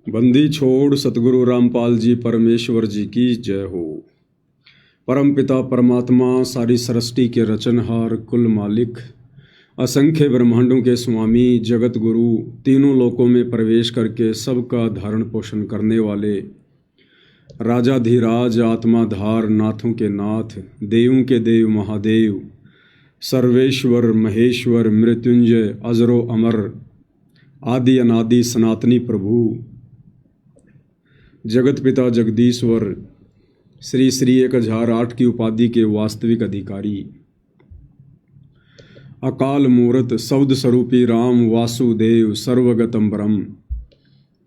बंदी छोड़ सतगुरु रामपाल जी परमेश्वर जी की जय हो। परम पिता परमात्मा सारी सृष्टि के रचनहार कुल मालिक असंख्य ब्रह्मांडों के स्वामी जगत गुरु तीनों लोकों में प्रवेश करके सबका धारण पोषण करने वाले राजाधिराज आत्माधार नाथों के नाथ देवों के देव महादेव सर्वेश्वर महेश्वर मृत्युंजय अजरो अमर आदि अनादि सनातनी प्रभु जगत पिता जगदीश्वर श्री श्री 1008 की उपाधि के वास्तविक अधिकारी अकाल मूर्त शब्द स्वरूपी राम वासुदेव सर्वगतम ब्रह्म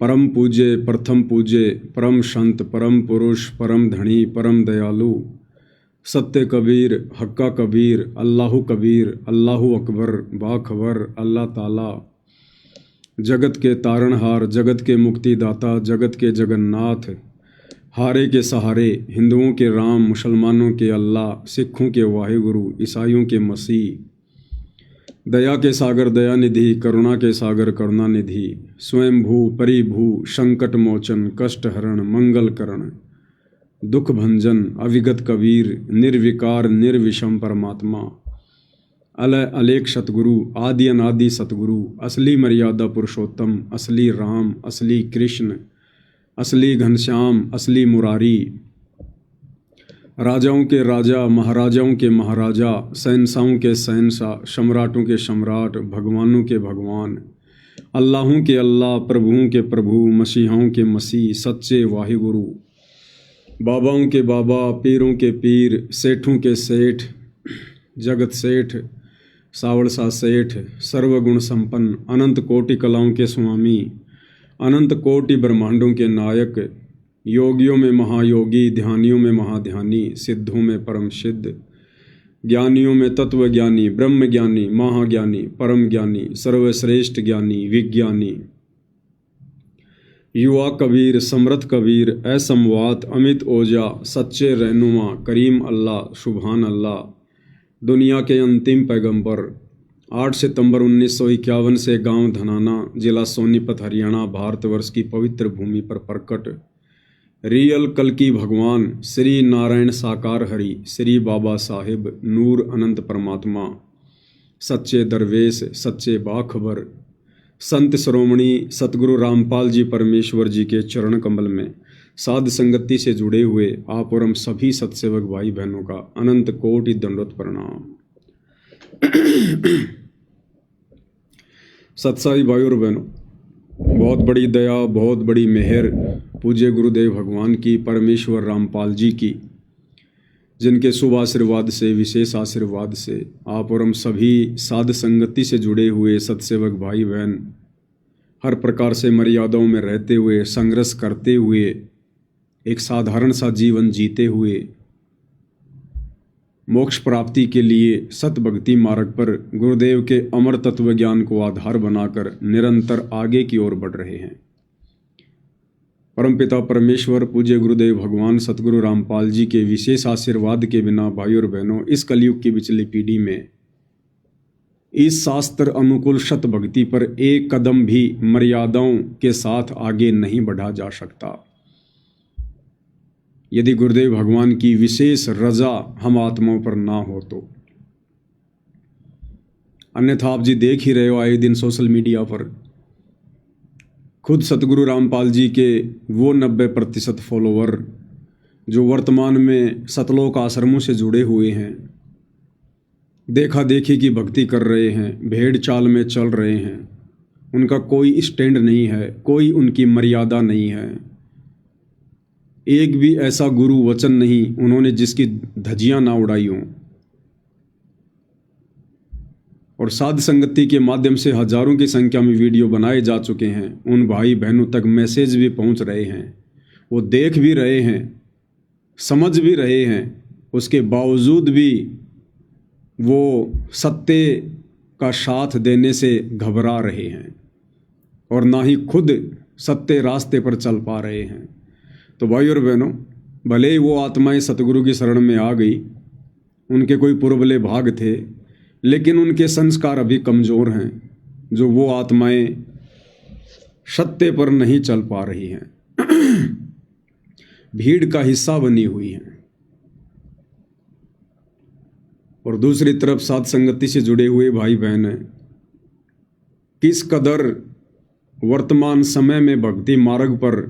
परम पूज्य प्रथम पूज्य परम संत परम पुरुष परम धनी परम दयालु सत्य कबीर हक्का कबीर अल्लाहु अकबर बाखबर अल्लाह ताला जगत के तारणहार जगत के मुक्तिदाता जगत के जगन्नाथ हारे के सहारे हिंदुओं के राम मुसलमानों के अल्लाह सिखों के वाहिगुरु ईसाइयों के मसीह दया के सागर दया निधि करुणा के सागर करुणा निधि स्वयंभू परिभू संकट मोचन कष्ट हरण मंगल करण दुख भंजन अविगत कबीर निर्विकार निर्विषम परमात्मा अलय अलेख सतगुरु आदि अनादि सतगुरु असली मर्यादा पुरुषोत्तम असली राम असली कृष्ण असली घनश्याम असली मुरारी राजाओं के राजा महाराजाओं के महाराजा शहंशाहों के शहंशाह सम्राटों के सम्राट भगवानों के भगवान अल्लाहों के अल्लाह प्रभुओं के प्रभु मसीहाओं के मसीह सच्चे वाहिगुरु बाबाओं के बाबा पीरों के पीर सेठों के सेठ जगत सेठ सावड़सा सेठ सर्वगुण संपन्न अनंत कोटि कलाओं के स्वामी अनंत कोटि ब्रह्मांडों के नायक योगियों में महायोगी ध्यानियों में महाध्यानी सिद्धों में परम सिद्ध ज्ञानियों में तत्वज्ञानी ब्रह्म ज्ञानी महाज्ञानी परम ज्ञानी सर्वश्रेष्ठ ज्ञानी विज्ञानी युवा कबीर समृद्ध कबीर असमवात अमित ओजा सच्चे रहनुमा करीम अल्लाह सुभान अल्लाह दुनिया के अंतिम पैगंबर 8 सितंबर 1951 से गांव धनाना जिला सोनीपत हरियाणा भारतवर्ष की पवित्र भूमि पर प्रकट रियल कल्कि भगवान श्री नारायण साकार हरि श्री बाबा साहिब नूर अनंत परमात्मा सच्चे दरवेश सच्चे बाखबर संत श्रोमणी सतगुरु रामपाल जी परमेश्वर जी के चरण कमल में साध संगति से जुड़े हुए आप और हम सभी सत्सेवक भाई बहनों का अनंत कोटि दंडवत प्रणाम। सत्साई भाई और बहनों, बहुत बड़ी दया बहुत बड़ी मेहर पूज्य गुरुदेव भगवान की परमेश्वर रामपाल जी की, जिनके शुभ आशीर्वाद से विशेष आशीर्वाद से आप और हम सभी साध संगति से जुड़े हुए सत्सेवक भाई बहन हर प्रकार से मर्यादाओं में रहते हुए संघर्ष करते हुए एक साधारण सा जीवन जीते हुए मोक्ष प्राप्ति के लिए सत भक्ति मार्ग पर गुरुदेव के अमर तत्व ज्ञान को आधार बनाकर निरंतर आगे की ओर बढ़ रहे हैं। परमपिता परमेश्वर पूज्य गुरुदेव भगवान सतगुरु रामपाल जी के विशेष आशीर्वाद के बिना भाई और बहनों इस कलयुग की पिछली पीढ़ी में इस शास्त्र अनुकूल सत भक्ति पर एक कदम भी मर्यादाओं के साथ आगे नहीं बढ़ा जा सकता। यदि गुरुदेव भगवान की विशेष रजा हम आत्माओं पर ना हो तो, अन्यथा आप जी देख ही रहे हो आए दिन सोशल मीडिया पर खुद सतगुरु रामपाल जी के वो 90% फॉलोवर जो वर्तमान में सतलोक आश्रमों से जुड़े हुए हैं, देखा देखी की भक्ति कर रहे हैं, भेड़ चाल में चल रहे हैं, उनका कोई स्टैंड नहीं है, कोई उनकी मर्यादा नहीं है, एक भी ऐसा गुरु वचन नहीं उन्होंने जिसकी धज्जियां ना उड़ाई हों। और साध संगति के माध्यम से हजारों की संख्या में वीडियो बनाए जा चुके हैं, उन भाई बहनों तक मैसेज भी पहुंच रहे हैं, वो देख भी रहे हैं समझ भी रहे हैं, उसके बावजूद भी वो सत्य का साथ देने से घबरा रहे हैं और ना ही खुद सत्य रास्ते पर चल पा रहे हैं। तो भाई और बहनों, भले ही वो आत्माएं सतगुरु की शरण में आ गई, उनके कोई पुरबले भाग थे, लेकिन उनके संस्कार अभी कमज़ोर हैं। जो वो आत्माएं सत्य पर नहीं चल पा रही हैं, भीड़ का हिस्सा बनी हुई हैं। और दूसरी तरफ साध संगति से जुड़े हुए भाई बहन हैं, किस कदर वर्तमान समय में भक्ति मार्ग पर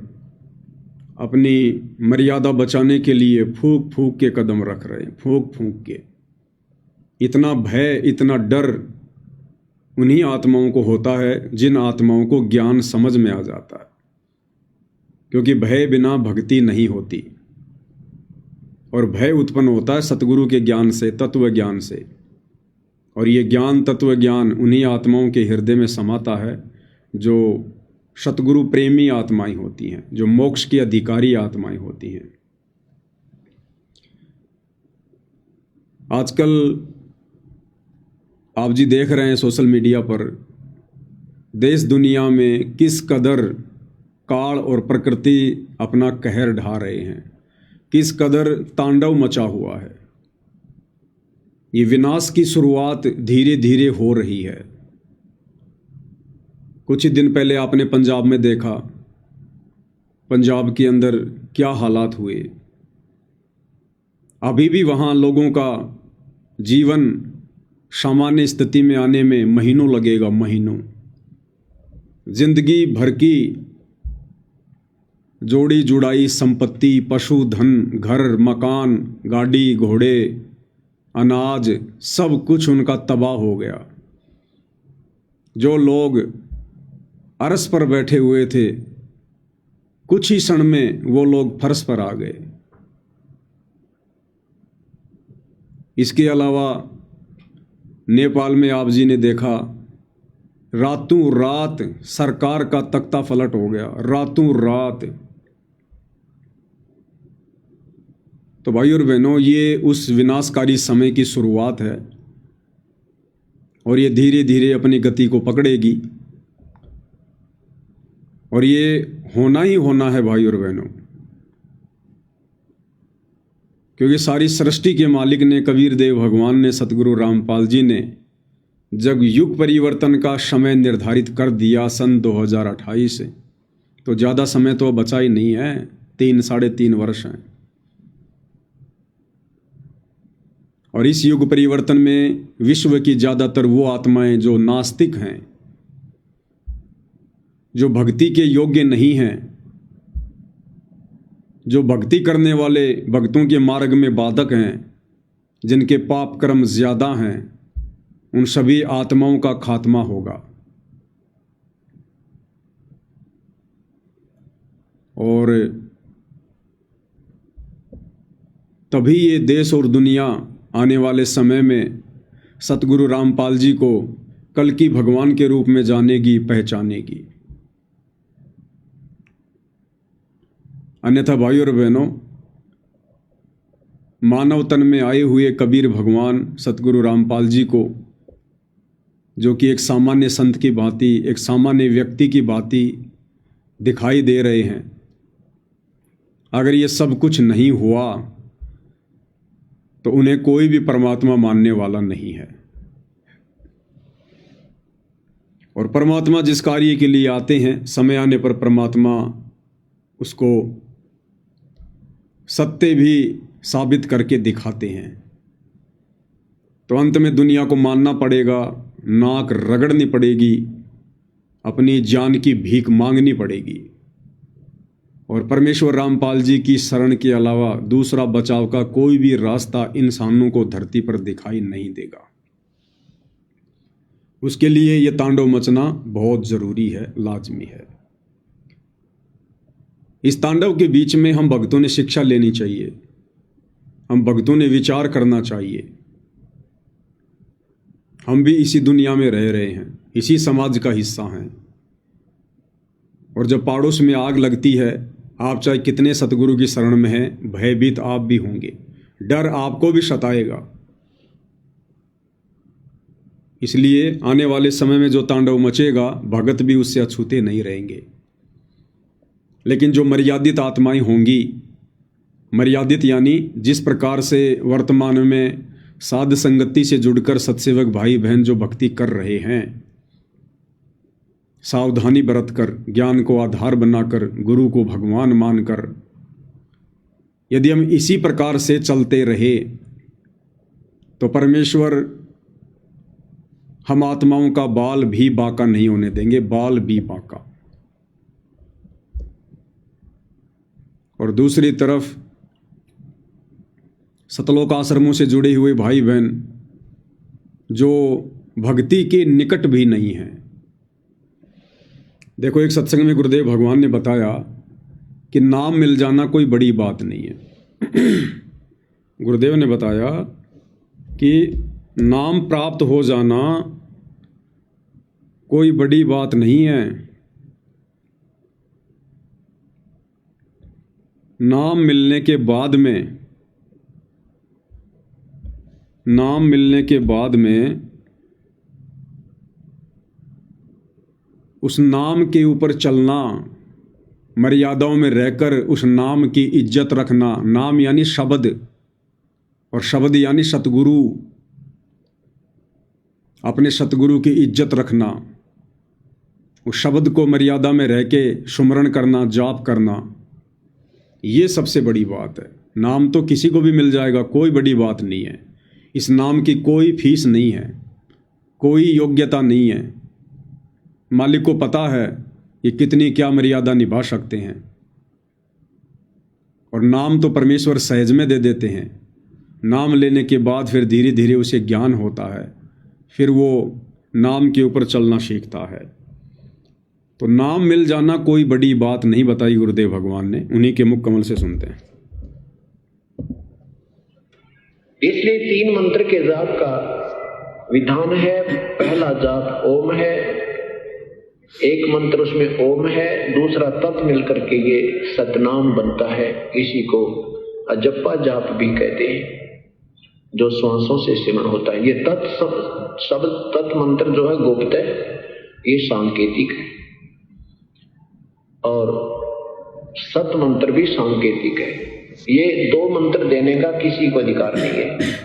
अपनी मर्यादा बचाने के लिए फूंक फूंक के कदम रख रहे हैं, फूंक फूंक के। इतना भय, इतना डर उन्हीं आत्माओं को होता है जिन आत्माओं को ज्ञान समझ में आ जाता है, क्योंकि भय बिना भक्ति नहीं होती। और भय उत्पन्न होता है सतगुरु के ज्ञान से, तत्व ज्ञान से। और ये ज्ञान, तत्व ज्ञान उन्हीं आत्माओं के हृदय में समाता है जो सतगुरु प्रेमी आत्माएं होती हैं, जो मोक्ष की अधिकारी आत्माएं होती हैं। आजकल आप जी देख रहे हैं सोशल मीडिया पर देश दुनिया में किस कदर काल और प्रकृति अपना कहर ढा रहे हैं, किस कदर तांडव मचा हुआ है। ये विनाश की शुरुआत धीरे धीरे हो रही है। कुछ ही दिन पहले आपने पंजाब में देखा, पंजाब के अंदर क्या हालात हुए। अभी भी वहाँ लोगों का जीवन सामान्य स्थिति में आने में महीनों लगेगा, महीनों। जिंदगी भर की जोड़ी जुड़ाई संपत्ति, पशुधन, घर, मकान, गाड़ी, घोड़े, अनाज, सब कुछ उनका तबाह हो गया। जो लोग अरस पर बैठे हुए थे, कुछ ही क्षण में वो लोग फर्श पर आ गए। इसके अलावा नेपाल में आप जी ने देखा, रातों रात सरकार का तख्ता पलट हो गया, रातों रात। तो भाई और बहनों, ये उस विनाशकारी समय की शुरुआत है और ये धीरे धीरे अपनी गति को पकड़ेगी। और ये होना ही होना है भाई और बहनों, क्योंकि सारी सृष्टि के मालिक ने, कबीर देव भगवान ने, सतगुरु रामपाल जी ने जब युग परिवर्तन का समय निर्धारित कर दिया सन 2028 से, तो ज़्यादा समय तो बचा ही नहीं है, 3-3.5 वर्ष हैं। और इस युग परिवर्तन में विश्व की ज़्यादातर वो आत्माएं जो नास्तिक हैं, जो भक्ति के योग्य नहीं हैं, जो भक्ति करने वाले भक्तों के मार्ग में बाधक हैं, जिनके पाप कर्म ज़्यादा हैं, उन सभी आत्माओं का खात्मा होगा। और तभी ये देश और दुनिया आने वाले समय में सतगुरु रामपाल जी को कल्कि भगवान के रूप में जानेगी, पहचानेगी। अन्यथा भाई और बहनों, मानव तन में आए हुए कबीर भगवान सतगुरु रामपाल जी को, जो कि एक सामान्य संत की भांति, एक सामान्य व्यक्ति की भांति दिखाई दे रहे हैं, अगर ये सब कुछ नहीं हुआ तो उन्हें कोई भी परमात्मा मानने वाला नहीं है। और परमात्मा जिस कार्य के लिए आते हैं, समय आने पर परमात्मा उसको सत्य भी साबित करके दिखाते हैं। तो अंत में दुनिया को मानना पड़ेगा, नाक रगड़नी पड़ेगी, अपनी जान की भीख मांगनी पड़ेगी। और परमेश्वर रामपाल जी की शरण के अलावा दूसरा बचाव का कोई भी रास्ता इंसानों को धरती पर दिखाई नहीं देगा। उसके लिए ये तांडव मचना बहुत ज़रूरी है, लाजमी है। इस तांडव के बीच में हम भक्तों ने शिक्षा लेनी चाहिए, हम भक्तों ने विचार करना चाहिए। हम भी इसी दुनिया में रह रहे हैं, इसी समाज का हिस्सा हैं। और जब पड़ोस में आग लगती है, आप चाहे कितने सतगुरु की शरण में हैं, भयभीत आप भी होंगे, डर आपको भी सताएगा। इसलिए आने वाले समय में जो तांडव मचेगा, भगत भी उससे अछूते नहीं रहेंगे। लेकिन जो मर्यादित आत्माएं होंगी, मर्यादित यानी जिस प्रकार से वर्तमान में साध संगति से जुड़कर सत्सेवक भाई बहन जो भक्ति कर रहे हैं, सावधानी बरतकर, ज्ञान को आधार बनाकर, गुरु को भगवान मानकर यदि हम इसी प्रकार से चलते रहे तो परमेश्वर हम आत्माओं का बाल भी बांका नहीं होने देंगे, बाल भी बांका। और दूसरी तरफ सतलोक आश्रमों से जुड़े हुए भाई बहन जो भक्ति के निकट भी नहीं हैं। देखो, एक सत्संग में गुरुदेव भगवान ने बताया कि नाम मिल जाना कोई बड़ी बात नहीं है। गुरुदेव ने बताया कि नाम प्राप्त हो जाना कोई बड़ी बात नहीं है। नाम मिलने के बाद में उस नाम के ऊपर चलना, मर्यादाओं में रहकर उस नाम की इज्जत रखना। नाम यानी शब्द, और शब्द यानी सतगुरु। अपने सतगुरु की इज्जत रखना, उस शब्द को मर्यादा में रह के सुमरण करना, जाप करना, ये सबसे बड़ी बात है। नाम तो किसी को भी मिल जाएगा, कोई बड़ी बात नहीं है। इस नाम की कोई फीस नहीं है, कोई योग्यता नहीं है। मालिक को पता है ये कितनी क्या मर्यादा निभा सकते हैं। और नाम तो परमेश्वर सहज में दे देते हैं। नाम लेने के बाद फिर धीरे धीरे उसे ज्ञान होता है, फिर वो नाम के ऊपर चलना सीखता है। तो नाम मिल जाना कोई बड़ी बात नहीं बताई गुरुदेव भगवान ने। उन्हीं के मुख कमल से सुनते हैं। इसलिए 3 मंत्र के जाप का विधान है। पहला जाप ओम है, एक मंत्र उसमें ओम है, दूसरा तत् मिलकर के ये सतनाम बनता है। इसी को अजप्पा जाप भी कहते हैं, जो श्वासों से सिमरण होता है। ये तत् शब्द तत् मंत्र जो है गुप्त है, ये सांकेतिक है, और सत मंत्र भी सांकेतिक है। ये 2 मंत्र देने का किसी को अधिकार नहीं है।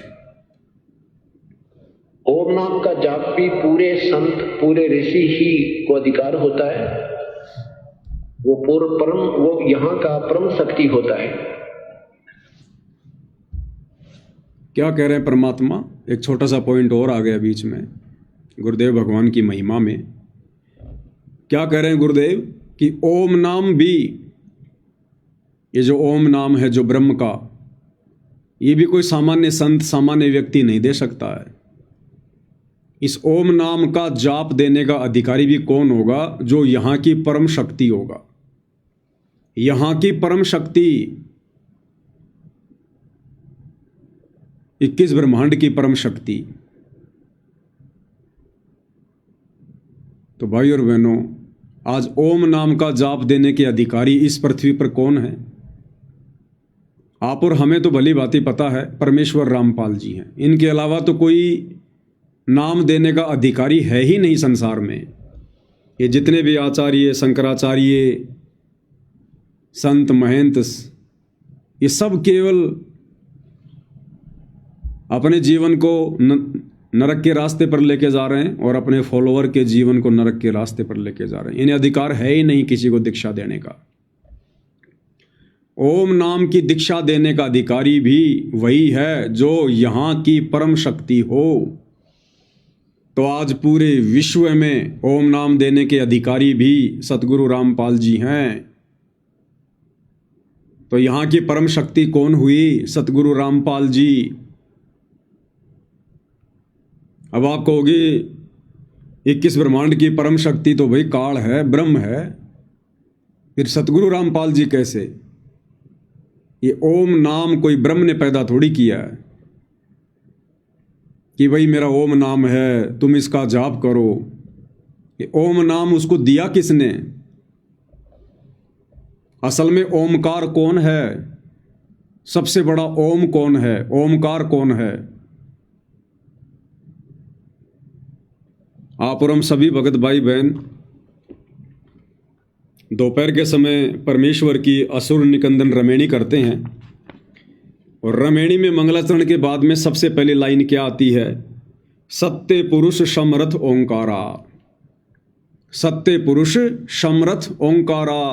ओम नाम का जाप भी पूरे संत, पूरे ऋषि ही को अधिकार होता है। वो पूर्व परम, वो यहाँ का परम शक्ति होता है। क्या कह रहे हैं परमात्मा? एक छोटा सा पॉइंट और आ गया बीच में गुरुदेव भगवान की महिमा में। क्या कह रहे हैं गुरुदेव कि ओम नाम भी, ये जो ओम नाम है जो ब्रह्म का, ये भी कोई सामान्य संत, सामान्य व्यक्ति नहीं दे सकता है। इस ओम नाम का जाप देने का अधिकारी भी कौन होगा? जो यहाँ की परम शक्ति होगा। यहाँ की परम शक्ति, 21 ब्रह्मांड की परम शक्ति। तो भाई और बहनों, आज ओम नाम का जाप देने के अधिकारी इस पृथ्वी पर कौन है? आप और हमें तो भली भांति पता है, परमेश्वर रामपाल जी हैं। इनके अलावा तो कोई नाम देने का अधिकारी है ही नहीं संसार में। ये जितने भी आचार्य, शंकराचार्य, संत, महंत, ये सब केवल अपने जीवन को नरक के रास्ते पर लेके जा रहे हैं और अपने फॉलोअर के जीवन को नरक के रास्ते पर लेके जा रहे हैं। इन्हें अधिकार है ही नहीं किसी को दीक्षा देने का। ओम नाम की दीक्षा देने का अधिकारी भी वही है जो यहाँ की परम शक्ति हो। तो आज पूरे विश्व में ओम नाम देने के अधिकारी भी सतगुरु रामपाल जी हैं। तो यहाँ की परम शक्ति कौन हुई? सतगुरु रामपाल जी। अब आप कहोगे 21 ब्रह्मांड की परम शक्ति तो भाई काल है, ब्रह्म है, फिर सतगुरु रामपाल जी कैसे? ये ओम नाम कोई ब्रह्म ने पैदा थोड़ी किया है कि भाई मेरा ओम नाम है, तुम इसका जाप करो। ये ओम नाम उसको दिया किसने? असल में ओमकार कौन है? सबसे बड़ा ओम कौन है? ओमकार कौन है? आप और हम सभी भगत भाई बहन दोपहर के समय परमेश्वर की असुर निकंदन रमेणी करते हैं। और रमेणी में मंगलाचरण के बाद में सबसे पहली लाइन क्या आती है? सत्य पुरुष समरथ ओंकारा। सत्य पुरुष समरथ ओंकारा,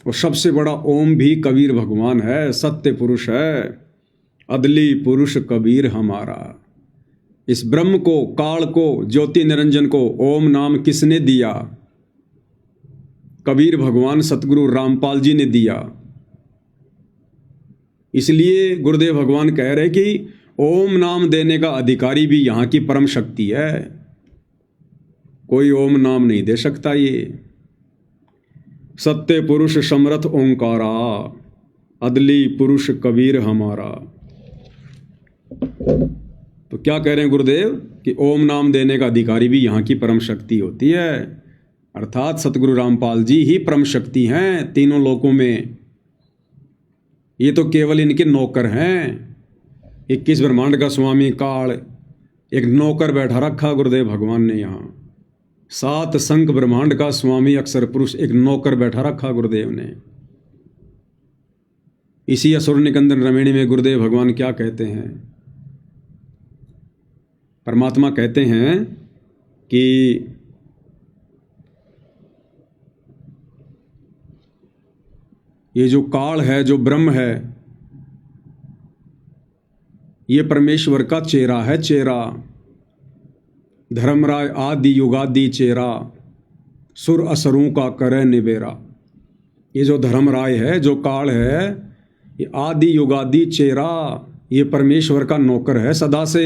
और सबसे बड़ा ओम भी कबीर भगवान है, सत्य पुरुष है, अदली पुरुष कबीर हमारा। इस ब्रह्म को, काल को, ज्योति निरंजन को ओम नाम किसने दिया? कबीर भगवान सतगुरु रामपाल जी ने दिया। इसलिए गुरुदेव भगवान कह रहे कि ओम नाम देने का अधिकारी भी यहाँ की परम शक्ति है, कोई ओम नाम नहीं दे सकता। ये सत्य पुरुष समरथ ओंकारा, अदली पुरुष कबीर हमारा। तो क्या कह रहे हैं गुरुदेव कि ओम नाम देने का अधिकारी भी यहाँ की परम शक्ति होती है, अर्थात सतगुरु रामपाल जी ही परम शक्ति हैं तीनों लोकों में। ये तो केवल इनके नौकर हैं। 21 ब्रह्मांड का स्वामी काल एक नौकर बैठा रखा गुरुदेव भगवान ने यहाँ। 7 संख ब्रह्मांड का स्वामी अक्षर पुरुष एक नौकर बैठा रखा गुरुदेव ने। इसी असुर निकंदन रमणी में गुरुदेव भगवान क्या कहते हैं? परमात्मा कहते हैं कि ये जो काल है, जो ब्रह्म है, ये परमेश्वर का चेहरा है, चेहरा। धर्मराय आदि युगादि चेहरा, सुर असुरों का करे निबेरा। ये जो धर्मराय है, जो काल है, ये आदि युगादि चेहरा, ये परमेश्वर का नौकर है सदा से।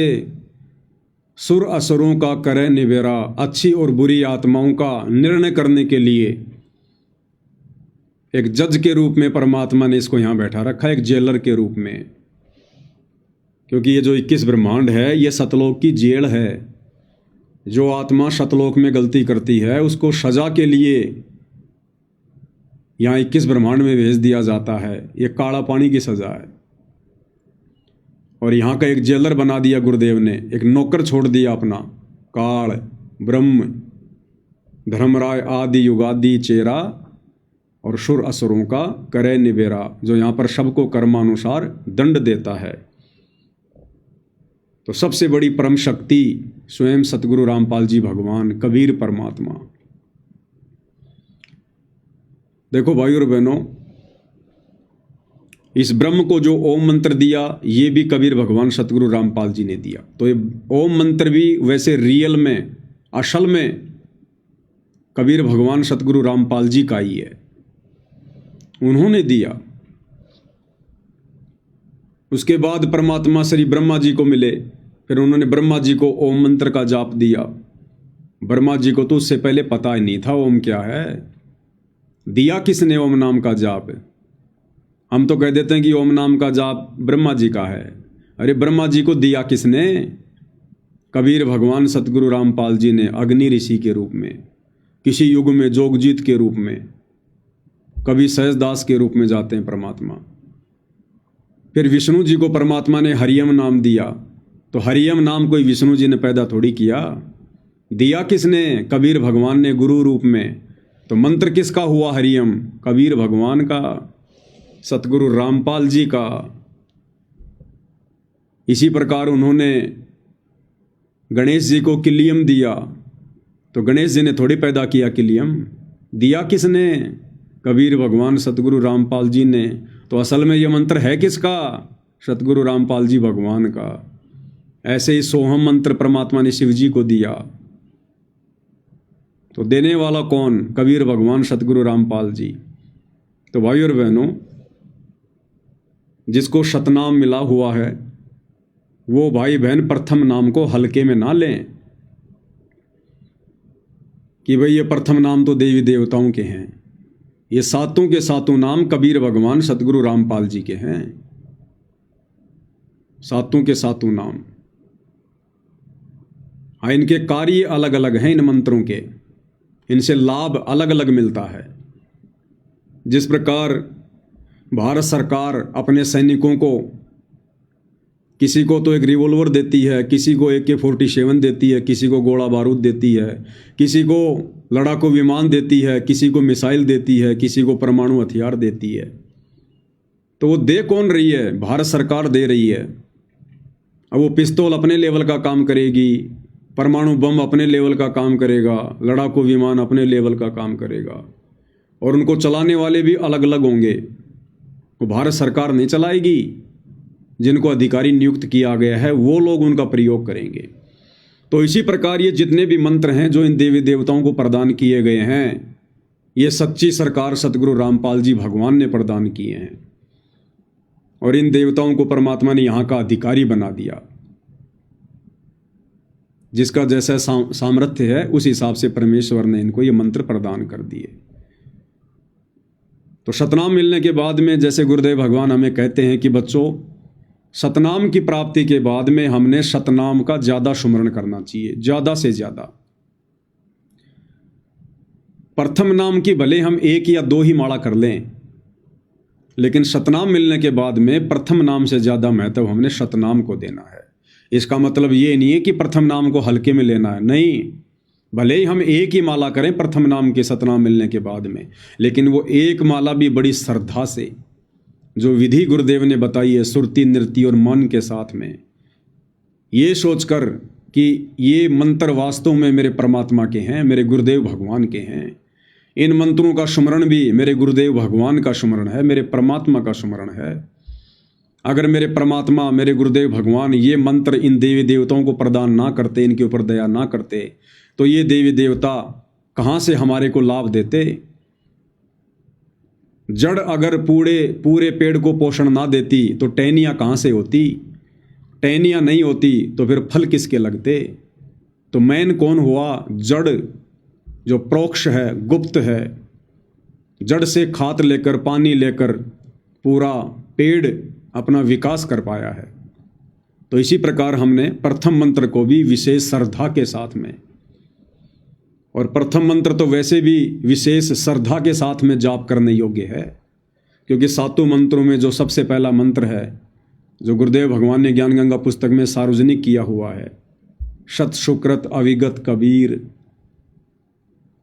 सुर असुरों का करे निबेरा, अच्छी और बुरी आत्माओं का निर्णय करने के लिए एक जज के रूप में परमात्मा ने इसको यहाँ बैठा रखा है, एक जेलर के रूप में। क्योंकि ये जो 21 ब्रह्मांड है, ये सतलोक की जेल है। जो आत्मा सतलोक में गलती करती है उसको सजा के लिए यहाँ 21 ब्रह्मांड में भेज दिया जाता है। ये काला पानी की सजा है। और यहाँ का एक जेलर बना दिया गुरुदेव ने, एक नौकर छोड़ दिया अपना, काल ब्रह्म धर्मराय आदि युगादि चेहरा और सुर असुरों का करे निबेरा, जो यहाँ पर सबको कर्मानुसार दंड देता है। तो सबसे बड़ी परम शक्ति स्वयं सतगुरु रामपाल जी भगवान, कबीर परमात्मा। देखो भाइयों और बहनों, इस ब्रह्म को जो ओम मंत्र दिया, ये भी कबीर भगवान सतगुरु रामपाल जी ने दिया। तो ये ओम मंत्र भी वैसे रियल में, असल में कबीर भगवान सतगुरु रामपाल जी का ही है, उन्होंने दिया। उसके बाद परमात्मा श्री ब्रह्मा जी को मिले, फिर उन्होंने ब्रह्मा जी को ओम मंत्र का जाप दिया। ब्रह्मा जी को तो उससे पहले पता ही नहीं था ओम क्या है। दिया किसने ओम नाम का जाप? हम तो कह देते हैं कि ओम नाम का जाप ब्रह्मा जी का है। अरे ब्रह्मा जी को दिया किसने? कबीर भगवान सतगुरु रामपाल जी ने, अग्नि ऋषि के रूप में, किसी युग में जोगजीत के रूप में, कभी सहजदास के रूप में जाते हैं परमात्मा। फिर विष्णु जी को परमात्मा ने हरियम नाम दिया। तो हरियम नाम कोई विष्णु जी ने पैदा थोड़ी किया, दिया किसने? कबीर भगवान ने गुरु रूप में। तो मंत्र किसका हुआ हरियम? कबीर भगवान का, सतगुरु रामपाल जी का। इसी प्रकार उन्होंने गणेश जी को किलियम दिया। तो गणेश जी ने थोड़ी पैदा किया किलियम, दिया किसने? कबीर भगवान सतगुरु रामपाल जी ने। तो असल में यह मंत्र है किसका? सतगुरु रामपाल जी भगवान का। ऐसे ही सोहम मंत्र परमात्मा ने शिव जी को दिया। तो देने वाला कौन? कबीर भगवान सतगुरु रामपाल जी। तो भाइयों और बहनों, जिसको शतनाम मिला हुआ है वो भाई बहन प्रथम नाम को हल्के में ना लें कि भाई ये प्रथम नाम तो देवी देवताओं के हैं। ये सातों के सातों नाम कबीर भगवान सतगुरु रामपाल जी के हैं। सातों के सातों नाम। हाँ, इनके कार्य अलग अलग हैं, इन मंत्रों के, इनसे लाभ अलग अलग मिलता है। जिस प्रकार भारत सरकार अपने सैनिकों को, किसी को तो एक रिवॉल्वर देती है, किसी को AK-47 देती है, किसी को गोला बारूद देती है, किसी को लड़ाकू विमान देती है, किसी को मिसाइल देती है, किसी को परमाणु हथियार देती है। तो वो दे कौन रही है? भारत सरकार दे रही है। अब वो पिस्तौल अपने लेवल का काम करेगी, परमाणु बम अपने लेवल का काम करेगा, लड़ाकू विमान अपने लेवल का काम करेगा, और उनको चलाने वाले भी अलग अलग होंगे। वो भारत सरकार नहीं चलाएगी, जिनको अधिकारी नियुक्त किया गया है वो लोग उनका प्रयोग करेंगे। तो इसी प्रकार ये जितने भी मंत्र हैं जो इन देवी देवताओं को प्रदान किए गए हैं, ये सच्ची सरकार सतगुरु रामपाल जी भगवान ने प्रदान किए हैं, और इन देवताओं को परमात्मा ने यहाँ का अधिकारी बना दिया। जिसका जैसा सामर्थ्य है उस हिसाब से परमेश्वर ने इनको ये मंत्र प्रदान कर दिए। तो सतनाम मिलने के बाद में जैसे गुरुदेव भगवान हमें कहते हैं कि बच्चों, सतनाम की प्राप्ति के बाद में हमने सतनाम का ज़्यादा सुमरण करना चाहिए, ज़्यादा से ज़्यादा। प्रथम नाम की भले हम 1 या 2 ही माला कर लें, लेकिन सतनाम मिलने के बाद में प्रथम नाम से ज़्यादा महत्व हमने सतनाम को देना है। इसका मतलब ये नहीं है कि प्रथम नाम को हल्के में लेना है, नहीं। भले ही हम 1 ही माला करें प्रथम नाम के सतनाम मिलने के बाद में, लेकिन वो 1 माला भी बड़ी श्रद्धा से, जो विधि गुरुदेव ने बताई है, सुरती नृत्य और मन के साथ में, ये सोचकर कि ये मंत्र वास्तव में मेरे परमात्मा के हैं, मेरे गुरुदेव भगवान के हैं। इन मंत्रों का सुमरण भी मेरे गुरुदेव भगवान का सुमरण है, मेरे परमात्मा का सुमरण है। अगर मेरे परमात्मा, मेरे गुरुदेव भगवान ये मंत्र इन देवी देवताओं को प्रदान ना करते, इनके ऊपर दया ना करते, तो ये देवी देवता कहाँ से हमारे को लाभ देते। जड़ अगर पूरे पेड़ को पोषण ना देती तो टहनियाँ कहाँ से होती, टहनियाँ नहीं होती तो फिर फल किसके लगते। तो मैन कौन हुआ? जड़, जो प्रोक्ष है, गुप्त है। जड़ से खाद लेकर, पानी लेकर पूरा पेड़ अपना विकास कर पाया है। तो इसी प्रकार हमने प्रथम मंत्र को भी विशेष श्रद्धा के साथ में, और प्रथम मंत्र तो वैसे भी विशेष श्रद्धा के साथ में जाप करने योग्य है, क्योंकि 7 मंत्रों में जो सबसे पहला मंत्र है, जो गुरुदेव भगवान ने ज्ञान गंगा पुस्तक में सार्वजनिक किया हुआ है, शत सुकृत अविगत कबीर,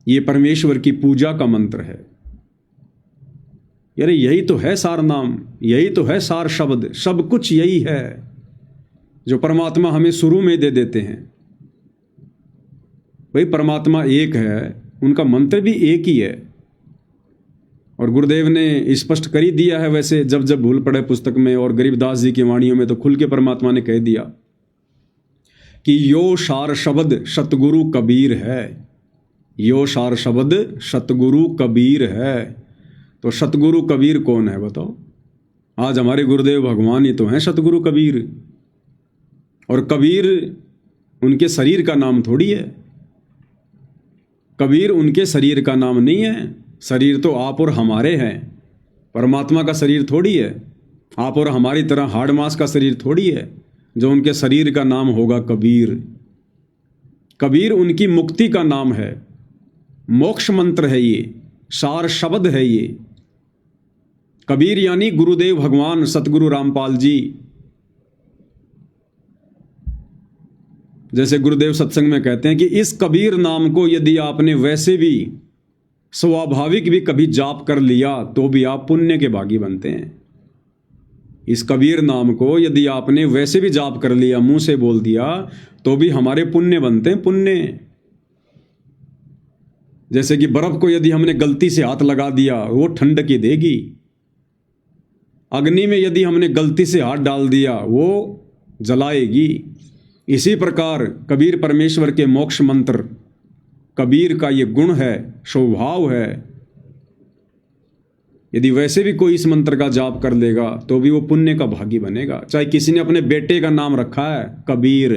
ये परमेश्वर की पूजा का मंत्र है। यानी यही तो है सार नाम, यही तो है सार शब्द, सब कुछ यही है जो परमात्मा हमें शुरू में दे देते हैं। भाई परमात्मा एक है, उनका मंत्र भी एक ही है, और गुरुदेव ने स्पष्ट कर ही दिया है। वैसे जब जब भूल पड़े पुस्तक में और गरीबदास जी की वाणियों में तो खुल के परमात्मा ने कह दिया कि यो सार शब्द सतगुरु कबीर है, यो सार शब्द सतगुरु कबीर है। तो सतगुरु कबीर कौन है बताओ? आज हमारे गुरुदेव भगवान ही तो हैं सतगुरु कबीर। और कबीर उनके शरीर का नाम थोड़ी है, कबीर उनके शरीर का नाम नहीं है। शरीर तो आप और हमारे हैं, परमात्मा का शरीर थोड़ी है। आप और हमारी तरह हाड़ मांस का शरीर थोड़ी है जो उनके शरीर का नाम होगा कबीर। कबीर उनकी मुक्ति का नाम है, मोक्ष मंत्र है, ये सार शब्द है ये। कबीर यानी गुरुदेव भगवान सतगुरु रामपाल जी। जैसे गुरुदेव सत्संग में कहते हैं कि इस कबीर नाम को यदि आपने वैसे भी स्वाभाविक भी कभी जाप कर लिया तो भी आप पुण्य के भागी बनते हैं। इस कबीर नाम को यदि आपने वैसे भी जाप कर लिया, मुंह से बोल दिया, तो भी हमारे पुण्य बनते हैं, पुण्य। जैसे कि बर्फ को यदि हमने गलती से हाथ लगा दिया वो ठंड की देगी, अग्नि में यदि हमने गलती से हाथ डाल दिया वो जलाएगी। इसी प्रकार कबीर परमेश्वर के मोक्ष मंत्र, कबीर का ये गुण है, स्वभाव है। यदि वैसे भी कोई इस मंत्र का जाप कर लेगा तो भी वो पुण्य का भागी बनेगा। चाहे किसी ने अपने बेटे का नाम रखा है कबीर,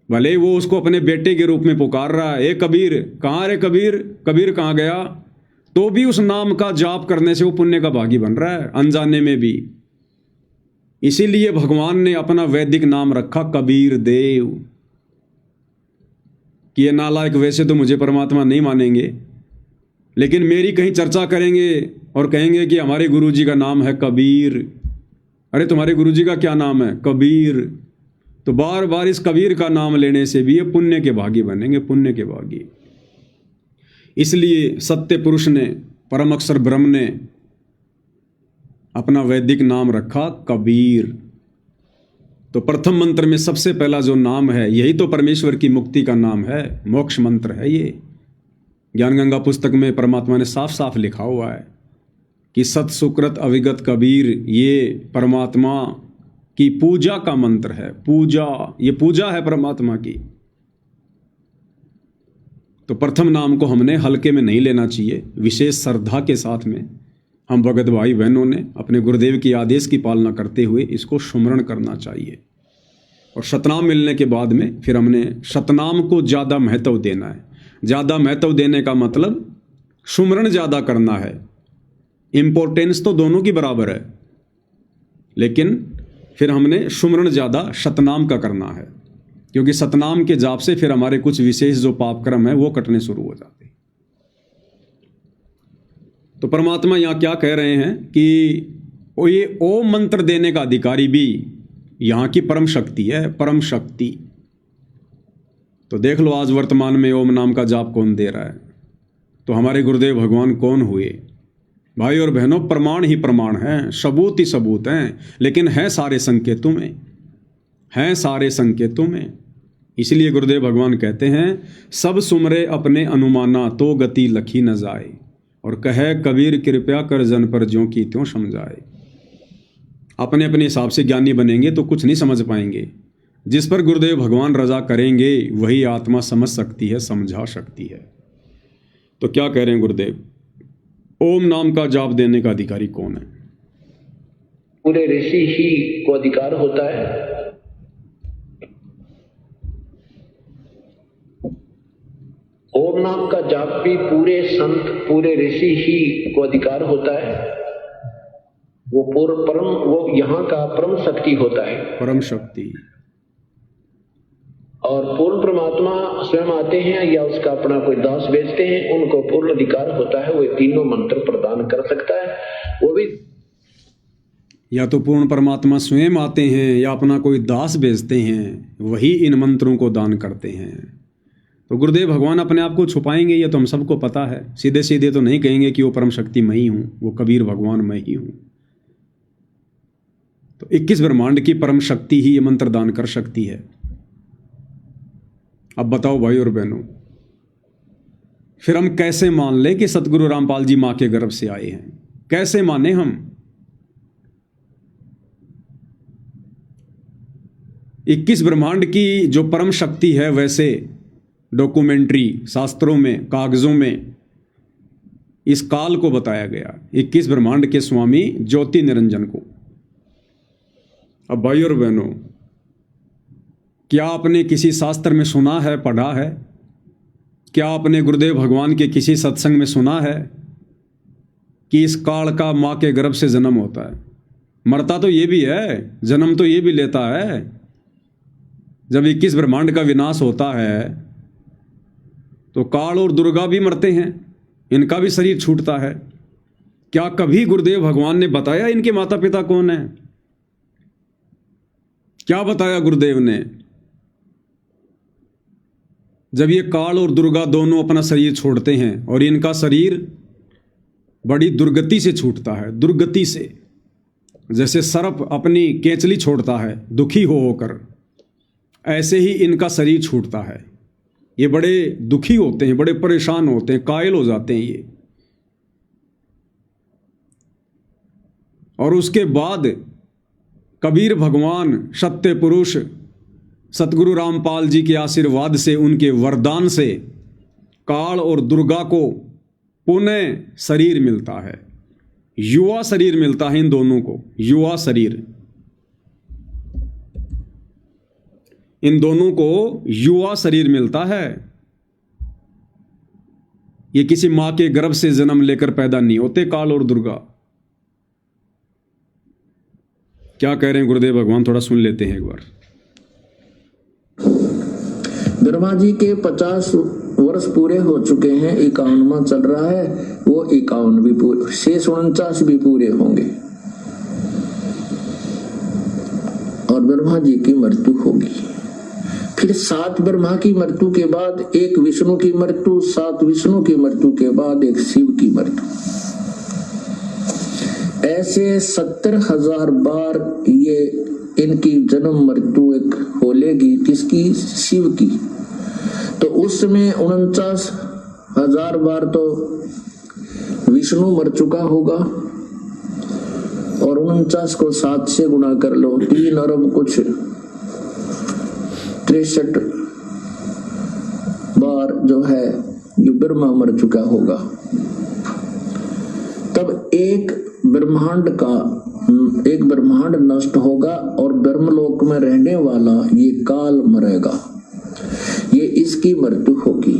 भले वो उसको अपने बेटे के रूप में पुकार रहा है, ए कबीर, कहाँ रे कबीर, कबीर कहाँ गया, तो भी उस नाम का जाप करने से वो पुण्य का भागी बन रहा है, अनजाने में भी। इसीलिए भगवान ने अपना वैदिक नाम रखा कबीर देव। कि ये नालायक वैसे तो मुझे परमात्मा नहीं मानेंगे, लेकिन मेरी कहीं चर्चा करेंगे और कहेंगे कि हमारे गुरुजी का नाम है कबीर। अरे तुम्हारे गुरुजी का क्या नाम है? कबीर। तो बार बार इस कबीर का नाम लेने से भी ये पुण्य के भागी बनेंगे, पुण्य के भागी। इसलिए सत्य पुरुष ने, परम अक्षर ब्रह्म ने अपना वैदिक नाम रखा कबीर। तो प्रथम मंत्र में सबसे पहला जो नाम है यही तो परमेश्वर की मुक्ति का नाम है, मोक्ष मंत्र है ये। ज्ञान गंगा पुस्तक में परमात्मा ने साफ साफ लिखा हुआ है कि सत सुकृत अविगत कबीर, ये परमात्मा की पूजा का मंत्र है। पूजा, ये पूजा है परमात्मा की। तो प्रथम नाम को हमने हल्के में नहीं लेना चाहिए, विशेष श्रद्धा के साथ में हम भगत भाई बहनों ने अपने गुरुदेव की आदेश की पालना करते हुए इसको सुमरण करना चाहिए। और शतनाम मिलने के बाद में फिर हमने शतनाम को ज़्यादा महत्व देना है। ज़्यादा महत्व देने का मतलब सुमरण ज़्यादा करना है। इम्पोर्टेंस तो दोनों की बराबर है, लेकिन फिर हमने सुमरण ज़्यादा शतनाम का करना है, क्योंकि सतनाम के जाप से फिर हमारे कुछ विशेष जो पाप कर्म है वो कटने शुरू हो जाते हैं। तो परमात्मा यहाँ क्या कह रहे हैं कि ये ओम मंत्र देने का अधिकारी भी यहाँ की परम शक्ति है, परम शक्ति। तो देख लो आज वर्तमान में ओम नाम का जाप कौन दे रहा है, तो हमारे गुरुदेव भगवान कौन हुए। भाई और बहनों, प्रमाण ही प्रमाण हैं, सबूत ही सबूत हैं, लेकिन हैं सारे संकेतों में, हैं सारे संकेतों में। इसलिए गुरुदेव भगवान कहते हैं, सब सुमरे अपने अनुमाना तो गति लखी न जाए, और कहे कबीर कृपया कर जन पर ज्यों की त्यों समझाए। अपने अपने हिसाब से ज्ञानी बनेंगे तो कुछ नहीं समझ पाएंगे। जिस पर गुरुदेव भगवान रजा करेंगे वही आत्मा समझ सकती है, समझा सकती है। तो क्या कह रहे हैं गुरुदेव, ओम नाम का जाप देने का अधिकारी कौन है? पूरे ऋषि ही को अधिकार होता है। ओम नाम का जाप भी पूरे संत, पूरे ऋषि ही को अधिकार होता है। वो पूर्ण परम, वो यहाँ का परम शक्ति होता है, परम शक्ति। और पूर्ण परमात्मा स्वयं आते हैं या उसका अपना कोई दास भेजते हैं, उनको पूर्ण अधिकार होता है, वो तीनों मंत्र प्रदान कर सकता है। वो भी या तो पूर्ण परमात्मा स्वयं आते हैं या अपना कोई दास भेजते हैं, वही इन मंत्रों को दान करते हैं। तो गुरुदेव भगवान अपने आप को छुपाएंगे ये तो हम सबको पता है। सीधे सीधे तो नहीं कहेंगे कि वो परम शक्ति मैं ही हूँ, वो कबीर भगवान मैं ही हूँ। तो 21 ब्रह्मांड की परम शक्ति ही ये मंत्र दान कर सकती है। अब बताओ भाई और बहनों, फिर हम कैसे मान लें कि सतगुरु रामपाल जी मां के गर्भ से आए हैं? कैसे माने हम? 21 ब्रह्मांड की जो परम शक्ति है, वैसे डॉक्यूमेंट्री शास्त्रों में, कागजों में इस काल को बताया गया, 21 ब्रह्मांड के स्वामी ज्योति निरंजन को। अब भाई और बहनों, क्या आपने किसी शास्त्र में सुना है, पढ़ा है? क्या आपने गुरुदेव भगवान के किसी सत्संग में सुना है कि इस काल का मां के गर्भ से जन्म होता है? मरता तो ये भी है, जन्म तो ये भी लेता है। जब 21 ब्रह्मांड का विनाश होता है तो काल और दुर्गा भी मरते हैं, इनका भी शरीर छूटता है। क्या कभी गुरुदेव भगवान ने बताया इनके माता पिता कौन है? क्या बताया गुरुदेव ने? जब ये काल और दुर्गा दोनों अपना शरीर छोड़ते हैं, और इनका शरीर बड़ी दुर्गति से छूटता है, दुर्गति से, जैसे सर्प अपनी केंचली छोड़ता है दुखी हो होकर, ऐसे ही इनका शरीर छूटता है। ये बड़े दुखी होते हैं, बड़े परेशान होते हैं, कायल हो जाते हैं ये। और उसके बाद कबीर भगवान सत्य पुरुष सतगुरु रामपाल जी के आशीर्वाद से, उनके वरदान से काल और दुर्गा को पुनः शरीर मिलता है, युवा शरीर मिलता है इन दोनों को, युवा शरीर। इन दोनों को युवा शरीर मिलता है। ये किसी मां के गर्भ से जन्म लेकर पैदा नहीं होते काल और दुर्गा। क्या कह रहे हैं गुरुदेव भगवान, थोड़ा सुन लेते हैं एक बार। ब्रह्मा जी के 50 वर्ष पूरे हो चुके हैं, 51वां चल रहा है, वो 51 भी पूरे, शेष 49 भी पूरे होंगे और ब्रह्मा जी की मृत्यु होगी। फिर 7 ब्रह्मा की मृत्यु के बाद 1 विष्णु की मृत्यु, 7 विष्णु की मृत्यु के बाद 1 शिव की मृत्यु। ऐसे 70,000 बार ये इनकी जन्म मृत्यु एक होलेगी किसकी, शिव की। तो उस समय 49,000 बार तो विष्णु मर चुका होगा, और 49 को 7 से गुणा कर लो, 3 अरब कुछ 63 बार जो है ये ब्रह्मा मर चुका होगा। तब एक ब्रह्मांड नष्ट होगा और ब्रह्मलोक में रहने वाला ये काल मरेगा, ये इसकी मृत्यु होगी।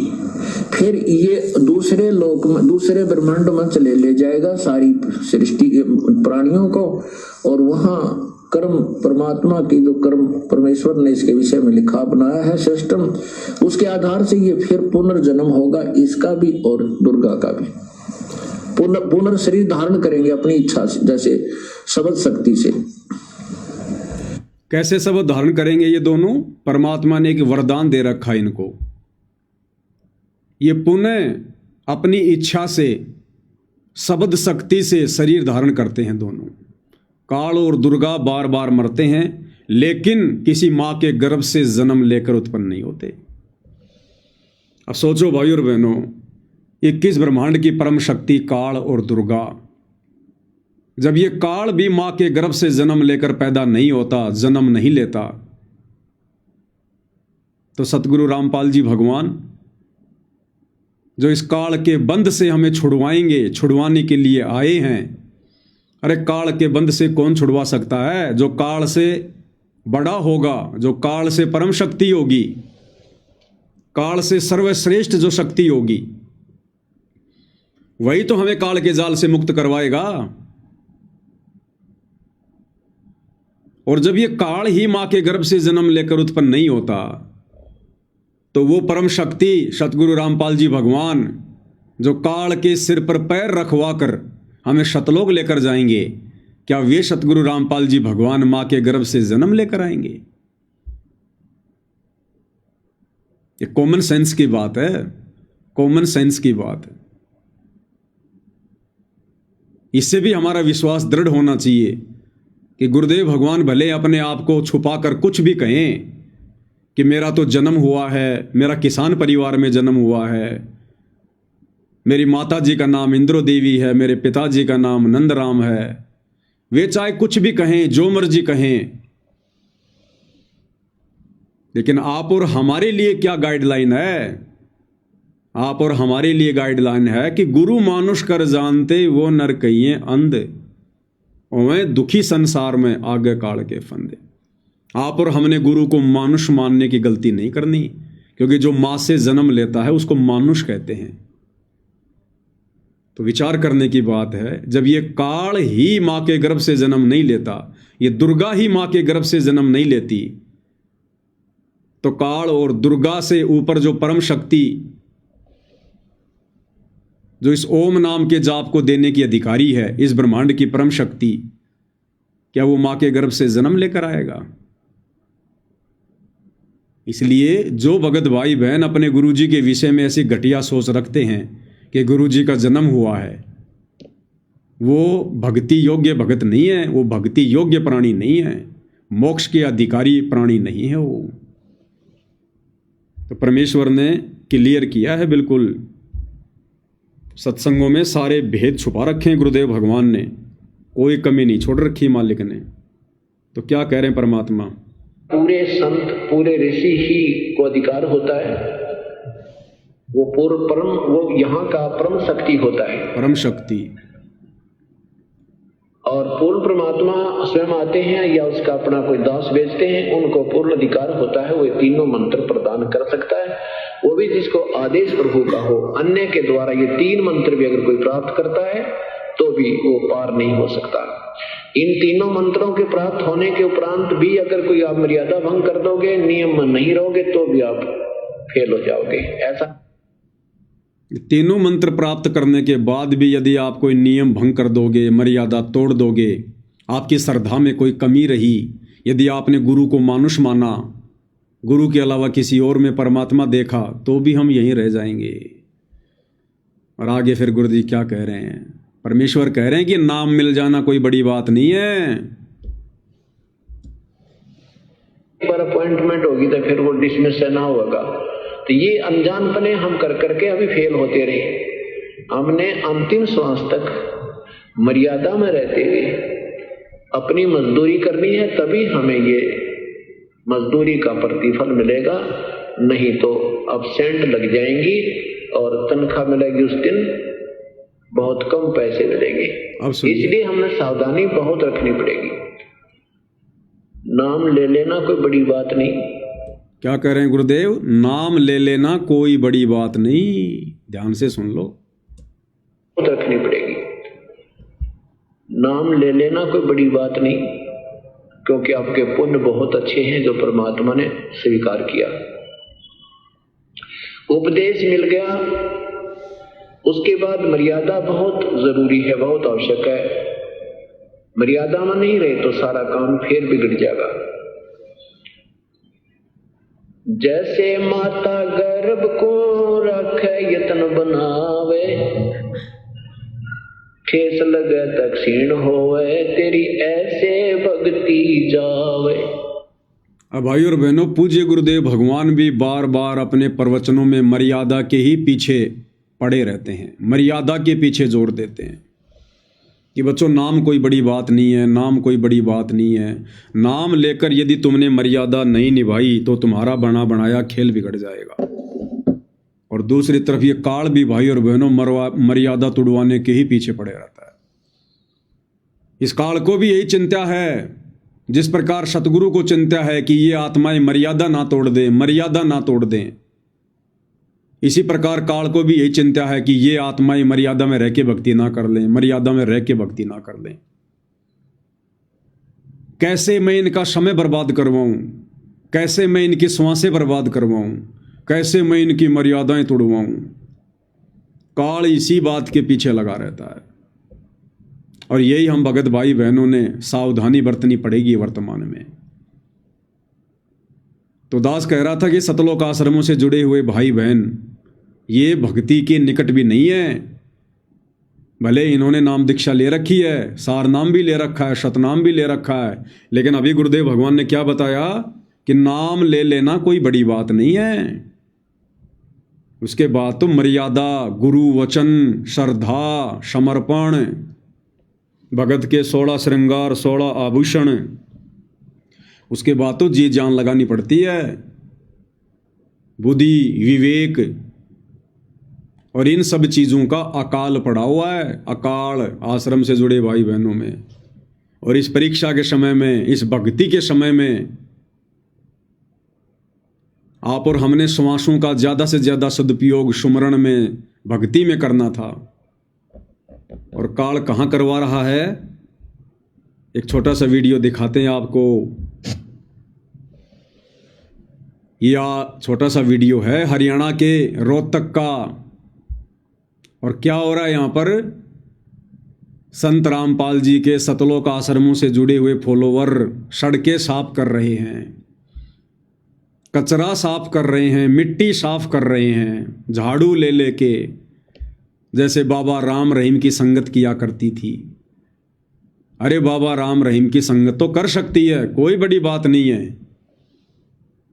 फिर ये दूसरे लोक में, दूसरे ब्रह्मांड में चले ले जाएगा सारी सृष्टि के प्राणियों को, और वहां कर्म, परमात्मा की जो कर्म परमेश्वर ने इसके विषय में लिखा बनाया है सिस्टम, उसके आधार से ये फिर पुनर्जन्म होगा, इसका भी और दुर्गा का भी। पुनर्शरीर धारण करेंगे अपनी इच्छा से, जैसे शब्द शक्ति से। कैसे शब्द धारण करेंगे ये दोनों? परमात्मा ने एक वरदान दे रखा है इनको, ये पुनः अपनी इच्छा से शब्द शक्ति से शरीर धारण करते हैं दोनों। काल और दुर्गा बार बार मरते हैं, लेकिन किसी मां के गर्भ से जन्म लेकर उत्पन्न नहीं होते। अब सोचो भाई और बहनों, 21 ब्रह्मांड की परम शक्ति काल और दुर्गा, जब ये काल भी मां के गर्भ से जन्म लेकर पैदा नहीं होता, जन्म नहीं लेता, तो सतगुरु रामपाल जी भगवान जो इस काल के बंध से हमें छुड़वाएंगे, छुड़वाने के लिए आए हैं। अरे काल के बंध से कौन छुड़वा सकता है? जो काल से बड़ा होगा, जो काल से परम शक्ति होगी, काल से सर्वश्रेष्ठ जो शक्ति होगी, वही तो हमें काल के जाल से मुक्त करवाएगा। और जब ये काल ही मां के गर्भ से जन्म लेकर उत्पन्न नहीं होता, तो वो परम शक्ति सतगुरु रामपाल जी भगवान जो काल के सिर पर पैर रखवा कर हमें शतलोक लेकर जाएंगे, क्या वे सतगुरु रामपाल जी भगवान मां के गर्भ से जन्म लेकर आएंगे? ये कॉमन सेंस की बात है, कॉमन सेंस की बात है। इससे भी हमारा विश्वास दृढ़ होना चाहिए कि गुरुदेव भगवान भले अपने आप को छुपाकर कुछ भी कहें कि मेरा तो जन्म हुआ है, मेरा किसान परिवार में जन्म हुआ है, मेरी माता जी का नाम इंद्रो देवी है, मेरे पिताजी का नाम नंदराम है, वे चाहे कुछ भी कहें, जो मर्जी कहें, लेकिन आप और हमारे लिए क्या गाइडलाइन है? आप और हमारे लिए गाइडलाइन है कि गुरु मानुष कर जानते वो नर कहिए अंध, ओए दुखी संसार में आगे काल के फंदे। आप और हमने गुरु को मानुष मानने की गलती नहीं करनी, क्योंकि जो मां से जन्म लेता है उसको मानुष कहते हैं। तो विचार करने की बात है, जब ये काल ही मां के गर्भ से जन्म नहीं लेता, ये दुर्गा ही मां के गर्भ से जन्म नहीं लेती, तो काल और दुर्गा से ऊपर जो परम शक्ति, जो इस ओम नाम के जाप को देने की अधिकारी है, इस ब्रह्मांड की परम शक्ति, क्या वो मां के गर्भ से जन्म लेकर आएगा? इसलिए जो भगत भाई बहन अपने गुरुजी के विषय में ऐसी घटिया सोच रखते हैं कि गुरुजी का जन्म हुआ है, वो भक्ति योग्य भगत नहीं है, वो भक्ति योग्य प्राणी नहीं है, मोक्ष के अधिकारी प्राणी नहीं है वो। तो परमेश्वर ने क्लियर किया है, बिल्कुल सत्संगों में सारे भेद छुपा रखे हैं गुरुदेव भगवान ने, कोई कमी नहीं छोड़ रखी मालिक ने। तो क्या कह रहे हैं परमात्मा? पूरे संत, पूरे ऋषि ही को अधिकार होता है, वो पूर्व परम, वो यहाँ का परम शक्ति होता है, परम शक्ति। और पूर्ण परमात्मा स्वयं आते हैं या उसका अपना कोई दास भेजते हैं, उनको पूर्ण अधिकार होता है, वो तीनों मंत्र प्रदान कर सकता है, वो भी जिसको आदेश प्रभु का हो। अन्य के द्वारा ये 3 मंत्र भी अगर कोई प्राप्त करता है तो भी वो पार नहीं हो सकता। इन तीनों मंत्रों के प्राप्त होने के उपरांत भी अगर कोई आप मर्यादा भंग कर दोगे, नियम में नहीं रहोगे, तो भी आप फेल हो जाओगे। ऐसा तीनों मंत्र प्राप्त करने के बाद भी यदि आप कोई नियम भंग कर दोगे, मर्यादा तोड़ दोगे, आपकी श्रद्धा में कोई कमी रही, यदि आपने गुरु को मानुष माना, गुरु के अलावा किसी और में परमात्मा देखा, तो भी हम यहीं रह जाएंगे। और आगे फिर गुरु जी क्या कह रहे हैं? परमेश्वर कह रहे हैं कि नाम मिल जाना कोई बड़ी बात नहीं है, एक बार अपॉइंटमेंट होगी तो फिर वो डिसमिस ना होगा। तो ये अनजानपने हम कर करके अभी फेल होते रहे। हमने अंतिम श्वास तक मर्यादा में रहते हुए अपनी मजदूरी करनी है, तभी हमें ये मजदूरी का प्रतिफल मिलेगा, नहीं तो अब्सेंट लग जाएंगी और तनख्वाह मिलेगी उस दिन बहुत कम पैसे मिलेंगे। इसलिए हमें सावधानी बहुत रखनी पड़ेगी। नाम ले लेना कोई बड़ी बात नहीं। क्या कह रहे हैं गुरुदेव? नाम ले लेना कोई बड़ी बात नहीं। ध्यान से सुन लो, बहुत रखनी पड़ेगी। नाम ले लेना कोई बड़ी बात नहीं, क्योंकि आपके पुण्य बहुत अच्छे हैं जो परमात्मा ने स्वीकार किया। उपदेश मिल गया, उसके बाद मर्यादा बहुत जरूरी है, बहुत आवश्यक है। मर्यादा में नहीं रहे तो सारा काम फिर बिगड़ जाएगा। जैसे माता गर्भ को रखे यत्न बनावे, ठेस लगे तक क्षीण होवे, तेरी ऐसे भक्ति जावे। अब भाई और बहनों, पूज्य गुरुदेव भगवान भी बार बार अपने प्रवचनों में मर्यादा के ही पीछे पड़े रहते हैं, मर्यादा के पीछे जोर देते हैं कि बच्चों नाम कोई बड़ी बात नहीं है, नाम कोई बड़ी बात नहीं है। नाम लेकर यदि तुमने मर्यादा नहीं निभाई तो तुम्हारा बना बनाया खेल बिगड़ जाएगा। और दूसरी तरफ ये काल भी भाई और बहनों मर्यादा तुड़वाने के ही पीछे पड़े रहता है। इस काल को भी यही चिंता है, जिस प्रकार सतगुरु को चिंता है कि ये आत्माएं मर्यादा ना तोड़ दें, मर्यादा ना तोड़ दें, इसी प्रकार काल को भी यही चिंता है कि ये आत्माएं मर्यादा में रह के भक्ति ना कर लें, मर्यादा में रह के भक्ति ना कर लें। कैसे मैं इनका समय बर्बाद करवाऊं, कैसे मैं इनकी श्वासें बर्बाद करवाऊं, कैसे मैं इनकी मर्यादाएं तोड़वाऊं। काल इसी बात के पीछे लगा रहता है और यही हम भगत भाई बहनों ने सावधानी बरतनी पड़ेगी वर्तमान में। तो दास कह रहा था कि सतलोक आश्रमों से जुड़े हुए भाई बहन ये भक्ति के निकट भी नहीं है। भले इन्होंने नाम दीक्षा ले रखी है, सार नाम भी ले रखा है, शतनाम भी ले रखा है, लेकिन अभी गुरुदेव भगवान ने क्या बताया कि नाम ले लेना कोई बड़ी बात नहीं है। उसके बाद तो मर्यादा, गुरु वचन, श्रद्धा, समर्पण, भगत के 16 श्रृंगार, 16 आभूषण, उसके बाद तो जी जान लगानी पड़ती है, बुद्धि, विवेक, और इन सब चीज़ों का अकाल पड़ा हुआ है, अकाल आश्रम से जुड़े भाई बहनों में। और इस परीक्षा के समय में, इस भक्ति के समय में आप और हमने श्वासों का ज़्यादा से ज़्यादा सदुपयोग सुमरण में, भक्ति में करना था। और काल कहाँ करवा रहा है? एक छोटा सा वीडियो दिखाते हैं आपको। यह छोटा सा वीडियो है हरियाणा के रोहतक का। और क्या हो रहा है यहाँ पर? संत रामपाल जी के सतलोक आश्रमों से जुड़े हुए फॉलोवर सड़कें साफ कर रहे हैं, कचरा साफ कर रहे हैं, मिट्टी साफ कर रहे हैं, झाड़ू ले लेके, जैसे बाबा राम रहीम की संगत किया करती थी। अरे बाबा राम रहीम की संगत तो कर सकती है, कोई बड़ी बात नहीं है,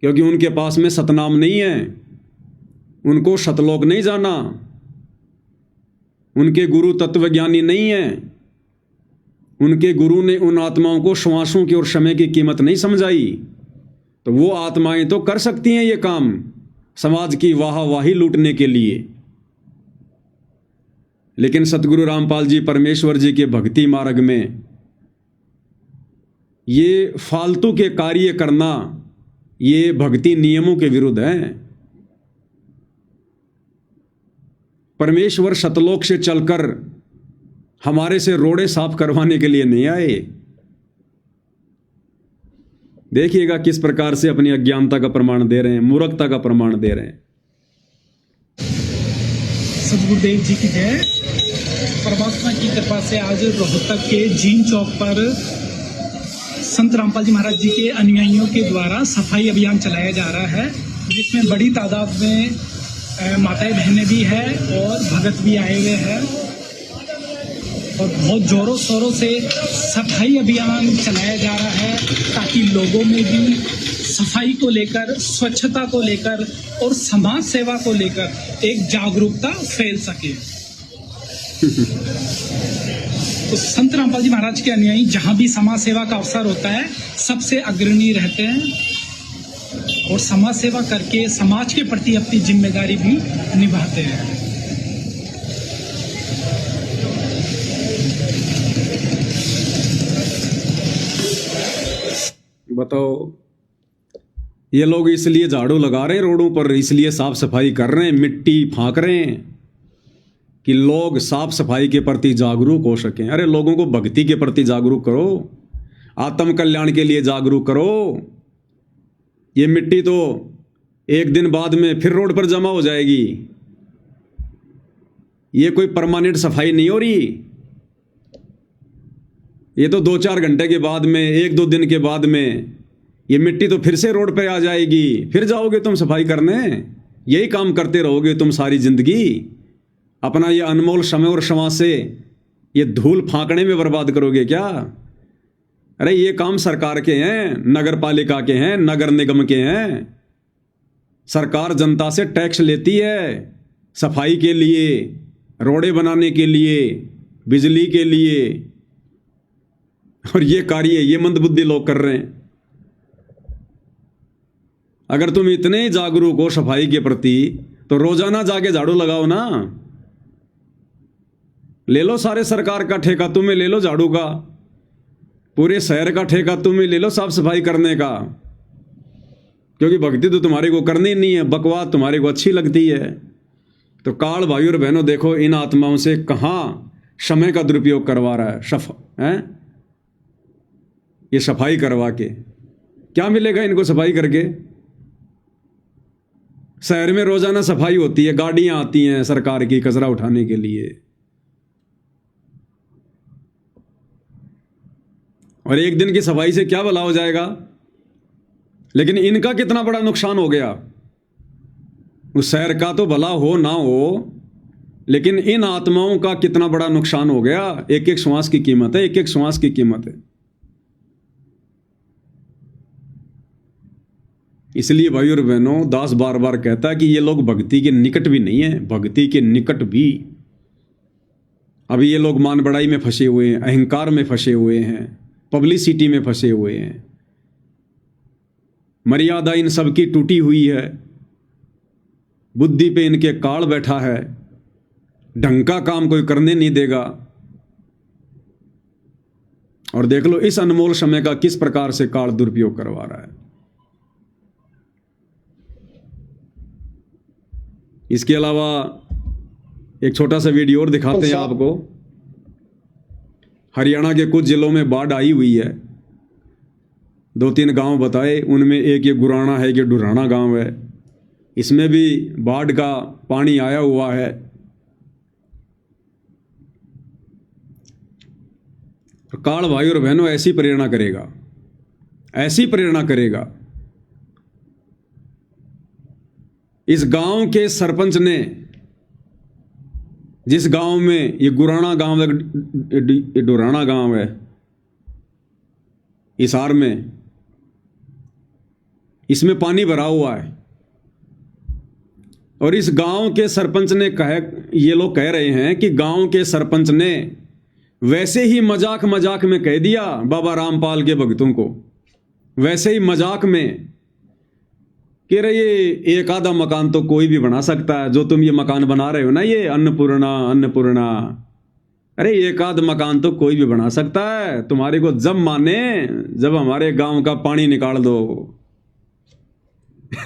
क्योंकि उनके पास में सतनाम नहीं है, उनको सतलोक नहीं जाना, उनके गुरु तत्वज्ञानी नहीं है, उनके गुरु ने उन आत्माओं को श्वासों की और समय की कीमत नहीं समझाई। तो वो आत्माएं तो कर सकती हैं ये काम समाज की वाहवाही लूटने के लिए, लेकिन सतगुरु रामपाल जी परमेश्वर जी के भक्ति मार्ग में ये फालतू के कार्य करना, ये भक्ति नियमों के विरुद्ध है। परमेश्वर सतलोक से चलकर हमारे से रोड़े साफ करवाने के लिए नहीं आए। देखिएगा किस प्रकार से अपनी अज्ञानता का प्रमाण दे रहे हैं, मूर्खता का प्रमाण दे रहे हैं। सतगुरुदेव जी की जय। परमात्मा की कृपा से आज रोहतक के जीन चौक पर संत रामपाल जी महाराज जी के अनुयायियों के द्वारा सफाई अभियान चलाया जा रहा है, जिसमें बड़ी तादाद में माताएं बहनें भी हैं और भगत भी आए हुए हैं और बहुत जोरों शोरों से सफाई अभियान चलाया जा रहा है ताकि लोगों में भी सफाई को लेकर, स्वच्छता को लेकर और समाज सेवा को लेकर एक जागरूकता फैल सके। तो संत रामपाल जी महाराज के अनुयायी जहां भी समाज सेवा का अवसर होता है सबसे अग्रणी रहते हैं और समाज सेवा करके समाज के प्रति अपनी जिम्मेदारी भी निभाते हैं। बताओ, ये लोग इसलिए झाड़ू लगा रहे हैं रोडों पर, इसलिए साफ सफाई कर रहे हैं, मिट्टी फांक रहे हैं कि लोग साफ सफाई के प्रति जागरूक हो सकें। अरे लोगों को भक्ति के प्रति जागरूक करो, आत्म कल्याण के लिए जागरूक करो। ये मिट्टी तो एक दिन बाद में फिर रोड पर जमा हो जाएगी, ये कोई परमानेंट सफाई नहीं हो रही। ये तो 2-4 घंटे के बाद में, 1-2 दिन के बाद में ये मिट्टी तो फिर से रोड पे आ जाएगी, फिर जाओगे तुम सफाई करने। यही काम करते रहोगे तुम सारी जिंदगी, अपना ये अनमोल समय और श्रम से ये धूल फांकने में बर्बाद करोगे क्या? अरे ये काम सरकार के हैं, नगर पालिका के हैं, नगर निगम के हैं। सरकार जनता से टैक्स लेती है सफाई के लिए, रोडें बनाने के लिए, बिजली के लिए, और ये कार्य ये मंदबुद्धि लोग कर रहे हैं। अगर तुम इतने ही जागरूक हो सफाई के प्रति तो रोजाना जाके झाड़ू लगाओ ना। ले लो सारे सरकार का ठेका, तुम्हें ले लो झाड़ू का, पूरे शहर का ठेका तुम्हें ले लो साफ सफाई करने का, क्योंकि भक्ति तो तुम्हारे को करनी नहीं है, बकवास तुम्हारे को अच्छी लगती है। तो काल भाई और बहनों, देखो इन आत्माओं से कहां समय का दुरुपयोग करवा रहा है, ये सफाई करवा के क्या मिलेगा इनको? सफाई करके शहर में रोजाना सफाई होती है, गाड़ियां आती हैं सरकार की कचरा उठाने के लिए, और एक दिन की सफाई से क्या भला हो जाएगा? लेकिन इनका कितना बड़ा नुकसान हो गया। उस शहर का तो भला हो ना हो, लेकिन इन आत्माओं का कितना बड़ा नुकसान हो गया। एक एक श्वास की कीमत है, एक एक श्वास की कीमत है। इसलिए भाई और बहनों, दास बार बार कहता है कि ये लोग भक्ति के निकट भी नहीं है, भक्ति के निकट भी। अभी ये लोग मान बढ़ाई में फंसे हुए हैं, अहंकार में फंसे हुए हैं, पब्लिसिटी में फंसे हुए हैं। मर्यादा इन सब की टूटी हुई है, बुद्धि पे इनके काल बैठा है, ढंग का काम कोई करने नहीं देगा। और देख लो इस अनमोल समय का किस प्रकार से काल दुरुपयोग करवा रहा है। इसके अलावा एक छोटा सा वीडियो और दिखाते हैं आपको। हरियाणा के कुछ जिलों में बाढ़ आई हुई है। 2-3 गांव बताए, उनमें एक ये गुराना है, एक डुराना गांव है। इसमें भी बाढ़ का पानी आया हुआ है। काल भाई और बहनों ऐसी प्रेरणा करेगा, ऐसी प्रेरणा करेगा। इस गांव के सरपंच ने, जिस गांव में ये गुराना गांव है, डुराना गांव है हिसार में, इसमें पानी भरा हुआ है। और इस गांव के सरपंच ने ये लोग कह रहे हैं कि गांव के सरपंच ने वैसे ही मजाक में कह दिया बाबा रामपाल के भक्तों को, वैसे ही मजाक में कह रहे ये एक आधा मकान तो कोई भी बना सकता है, जो तुम ये मकान बना रहे हो ना, ये अन्नपूर्णा, अरे एक आध मकान तो कोई भी बना सकता है, तुम्हारे को जब माने जब हमारे गांव का पानी निकाल दो।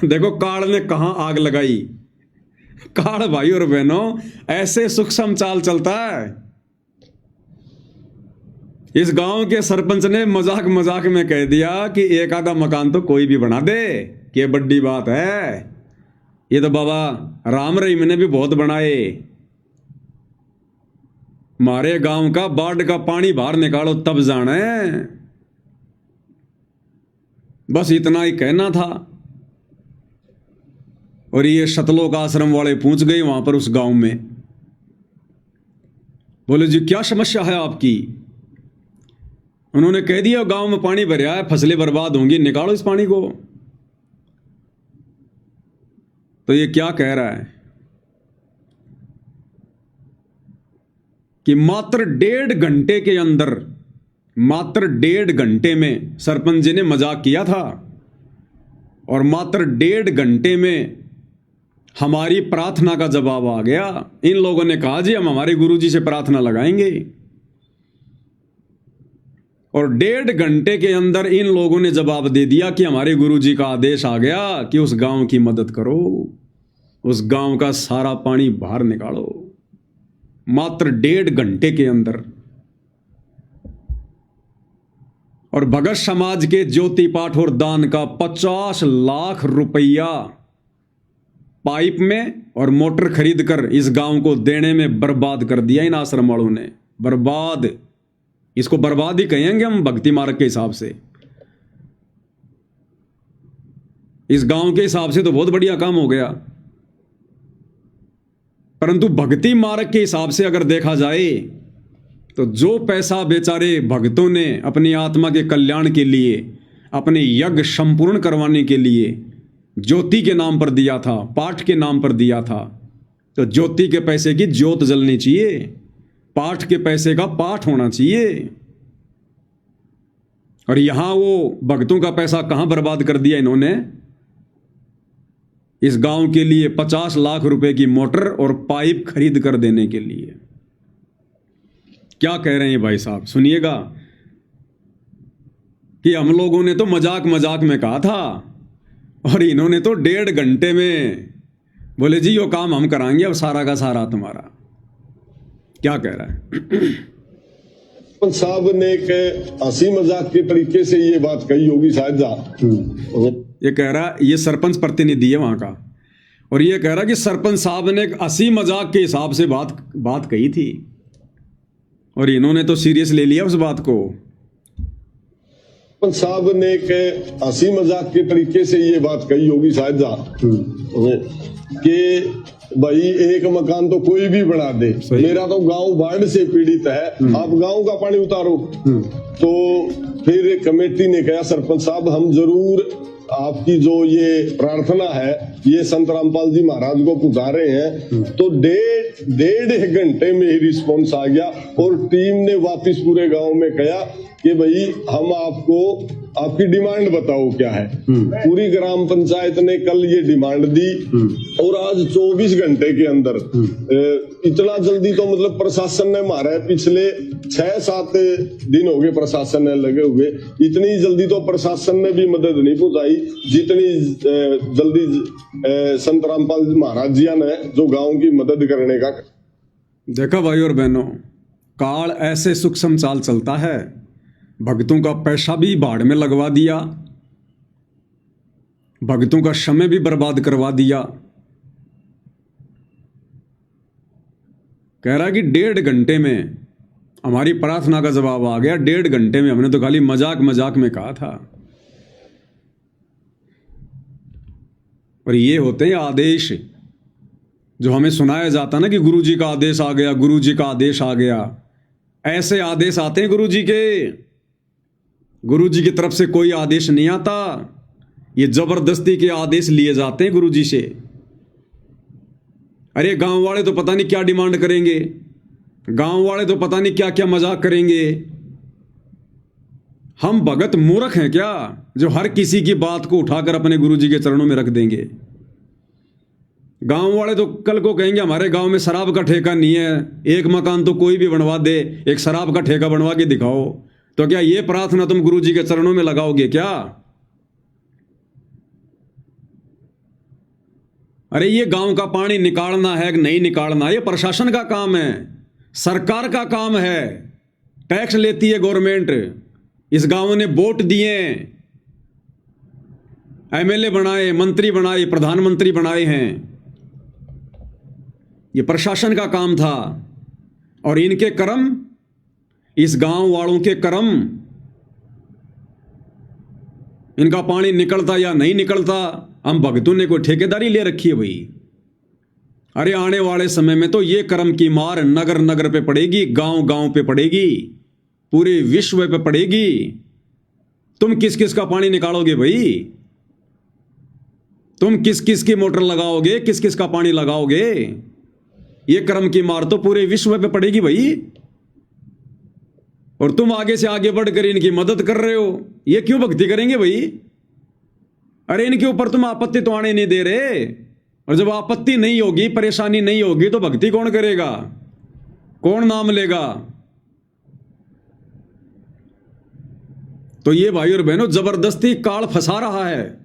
देखो काल ने कहां आग लगाई। काल भाई और बहनों ऐसे सूक्ष्म चाल चलता है। इस गांव के सरपंच ने मजाक में कह दिया कि एक आधा मकान तो कोई भी बना दे, कि बड़ी बात है। ये तो बाबा राम रहीम ने भी बहुत बनाए। मारे गांव का बाढ़ का पानी बाहर निकालो तब जाने। बस इतना ही कहना था। और ये शतलोक आश्रम वाले पहुंच गए वहां पर उस गांव में। बोले जी क्या समस्या है आपकी? उन्होंने कह दिया गांव में पानी भरा है, फसलें बर्बाद होंगी, निकालो इस पानी को। तो ये क्या कह रहा है कि मात्र 1.5 घंटे के अंदर, मात्र 1.5 घंटे में सरपंच जी ने मजाक किया था और मात्र 1.5 घंटे में हमारी प्रार्थना का जवाब आ गया। इन लोगों ने कहा जी हम हमारे गुरुजी से प्रार्थना लगाएंगे, और 1.5 घंटे के अंदर इन लोगों ने जवाब दे दिया कि हमारे गुरुजी का आदेश आ गया कि उस गांव की मदद करो, उस गांव का सारा पानी बाहर निकालो। मात्र 1.5 घंटे के अंदर। और भगत समाज के ज्योति पाठ और दान का 50 लाख रुपया पाइप में और मोटर खरीद कर इस गांव को देने में बर्बाद कर दिया इन आश्रम वालों ने। बर्बाद, इसको बर्बाद ही कहेंगे हम भक्ति मार्ग के हिसाब से। इस गांव के हिसाब से तो बहुत बढ़िया काम हो गया, परंतु भक्ति मार्ग के हिसाब से अगर देखा जाए तो जो पैसा बेचारे भक्तों ने अपनी आत्मा के कल्याण के लिए, अपने यज्ञ संपूर्ण करवाने के लिए ज्योति के नाम पर दिया था, पाठ के नाम पर दिया था, तो ज्योति के पैसे की ज्योत जलनी चाहिए, पाठ के पैसे का पाठ होना चाहिए। और यहां वो भक्तों का पैसा कहां बर्बाद कर दिया इन्होंने? इस गांव के लिए 50 लाख रुपए की मोटर और पाइप खरीद कर देने के लिए। क्या कह रहे हैं भाई साहब, सुनिएगा कि हम लोगों ने तो मजाक मजाक में कहा था और इन्होंने तो 1.5 घंटे में बोले जी यो काम हम कराएंगे, अब सारा का सारा तुम्हारा। क्या कह रहा है? सरपंच साहब ने एक हंसी मजाक के तरीके से ये बात कही होगी शायद। ये कह रहा है, ये सरपंच प्रतिनिधि है वहां का, और ये कह रहा कि सरपंच साहब ने एक हंसी मजाक के हिसाब से बात कही थी और इन्होंने तो सीरियस ले लिया उस बात को। सरपंच साहब ने एक हंसी मजाक के तरीके से ये बात कही होगी शायद कि भाई एक मकान तो कोई भी बना दे, मेरा तो गांव बाढ़ से पीड़ित है, आप गांव का पानी उतारो। तो फिर कमेटी ने कहा सरपंच साहब हम जरूर आपकी जो ये प्रार्थना है ये संत रामपाल जी महाराज को पुकार रहे हैं। तो 1.5 घंटे में ही रिस्पॉन्स आ गया और टीम ने वापस पूरे गांव में कहा कि भाई हम आपको आपकी डिमांड बताओ क्या है। पूरी ग्राम पंचायत ने कल ये डिमांड दी और आज 24 घंटे के अंदर इतना जल्दी तो मतलब प्रशासन ने मारा है, पिछले 6-7 दिन हो गए प्रशासन ने लगे हुए, इतनी जल्दी तो प्रशासन ने भी मदद नहीं पहुंचाई जितनी जल्दी संत रामपाल महाराज जी ने जो गांव की मदद करने का। देखा भाई और बहनों, काल ऐसे सूक्ष्म चाल चलता है, भक्तों का पैसा भी भाड़ में लगवा दिया, भक्तों का समय भी बर्बाद करवा दिया। कह रहा कि 1.5 घंटे में हमारी प्रार्थना का जवाब आ गया। 1.5 घंटे में, हमने तो खाली मजाक मजाक में कहा था। और ये होते हैं आदेश जो हमें सुनाया जाता ना कि गुरुजी का आदेश आ गया, गुरुजी का आदेश आ गया। ऐसे आदेश आते हैं गुरुजी के, गुरुजी की तरफ से कोई आदेश नहीं आता, ये जबरदस्ती के आदेश लिए जाते हैं गुरुजी से। अरे गांव वाले तो पता नहीं क्या डिमांड करेंगे, गांव वाले तो पता नहीं क्या क्या मजाक करेंगे। हम भगत मूर्ख हैं क्या जो हर किसी की बात को उठाकर अपने गुरुजी के चरणों में रख देंगे? गांव वाले तो कल को कहेंगे हमारे गांव में शराब का ठेका नहीं है, एक मकान तो कोई भी बनवा दे, एक शराब का ठेका बनवा के दिखाओ। तो क्या ये प्रार्थना तुम गुरुजी के चरणों में लगाओगे क्या? अरे ये गांव का पानी निकालना है कि नहीं निकालना, ये प्रशासन का काम है, सरकार का काम है। टैक्स लेती है गवर्नमेंट, इस गांव ने वोट दिए, एमएलए बनाए, मंत्री बनाए, प्रधानमंत्री बनाए हैं, ये प्रशासन का काम था। और इनके कर्म, इस गांव वालों के कर्म, इनका पानी निकलता या नहीं निकलता, हम भक्तों ने कोई ठेकेदारी ले रखी है भाई? अरे आने वाले समय में तो ये कर्म की मार नगर नगर पे पड़ेगी, गांव गांव पे पड़ेगी, पूरे विश्व पे पड़ेगी। तुम किस किस का पानी निकालोगे भाई? तुम किस किस की मोटर लगाओगे, किस किस का पानी लगाओगे, ये कर्म की मार तो पूरे विश्व पे पड़ेगी भाई। और तुम आगे से आगे बढ़कर इनकी मदद कर रहे हो, ये क्यों भक्ति करेंगे भाई? अरे इनके ऊपर तुम आपत्ति तो आने नहीं दे रहे, और जब आपत्ति नहीं होगी, परेशानी नहीं होगी, तो भक्ति कौन करेगा, कौन नाम लेगा? तो ये भाई और बहनों जबरदस्ती काल फंसा रहा है।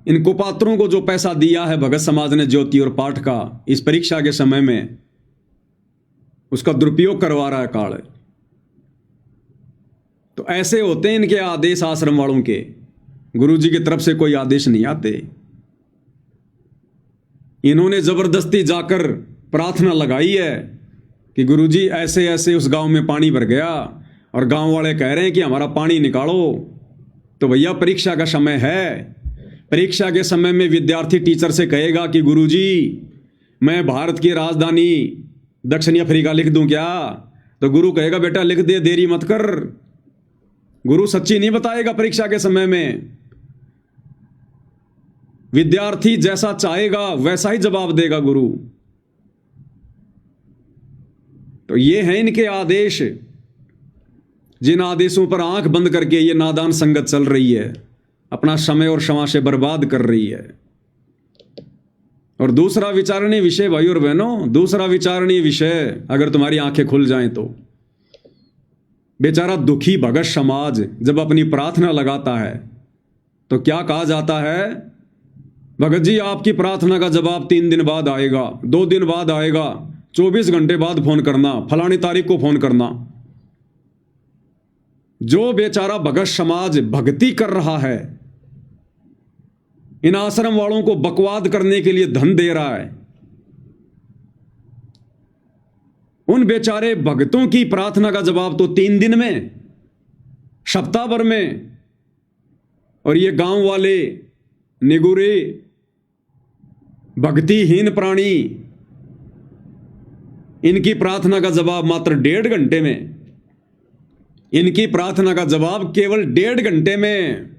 इन कुपात्रों को जो पैसा दिया है भगत समाज ने ज्योति और पाठ का इस परीक्षा के समय में, उसका दुरुपयोग करवा रहा है काल। तो ऐसे होते हैं इनके आदेश आश्रम वालों के, गुरु जी की तरफ से कोई आदेश नहीं आते। इन्होंने जबरदस्ती जाकर प्रार्थना लगाई है कि गुरु जी ऐसे ऐसे उस गांव में पानी भर गया, और गांव वाले कह रहे हैं कि हमारा पानी निकालो। तो भैया परीक्षा का समय है, परीक्षा के समय में विद्यार्थी टीचर से कहेगा कि गुरु जी मैं भारत की राजधानी दक्षिण अफ्रीका लिख दूं क्या? तो गुरु कहेगा बेटा लिख दे, देरी मत कर। गुरु सच्ची नहीं बताएगा परीक्षा के समय में। विद्यार्थी जैसा चाहेगा वैसा ही जवाब देगा गुरु। तो ये हैं इनके आदेश, जिन आदेशों पर आंख बंद करके ये नादान संगत चल रही है, अपना समय और क्षमा से बर्बाद कर रही है। और दूसरा विचारणीय विषय भाई और बहनों, दूसरा विचारणीय विषय अगर तुम्हारी आंखें खुल जाएं तो, बेचारा दुखी भगत समाज जब अपनी प्रार्थना लगाता है तो क्या कहा जाता है? भगत जी आपकी प्रार्थना का जवाब 3 दिन बाद आएगा, 2 दिन बाद आएगा, 24 घंटे बाद फोन करना, फलानी तारीख को फोन करना। जो बेचारा भगत समाज भक्ति कर रहा है, इन आश्रम वालों को बकवाद करने के लिए धन दे रहा है, उन बेचारे भक्तों की प्रार्थना का जवाब तो 3 दिन में, सप्ताह भर में। और ये गांव वाले निगुरे भक्तिहीन प्राणी, इनकी प्रार्थना का जवाब मात्र 1.5 घंटे में, इनकी प्रार्थना का जवाब केवल 1.5 घंटे में,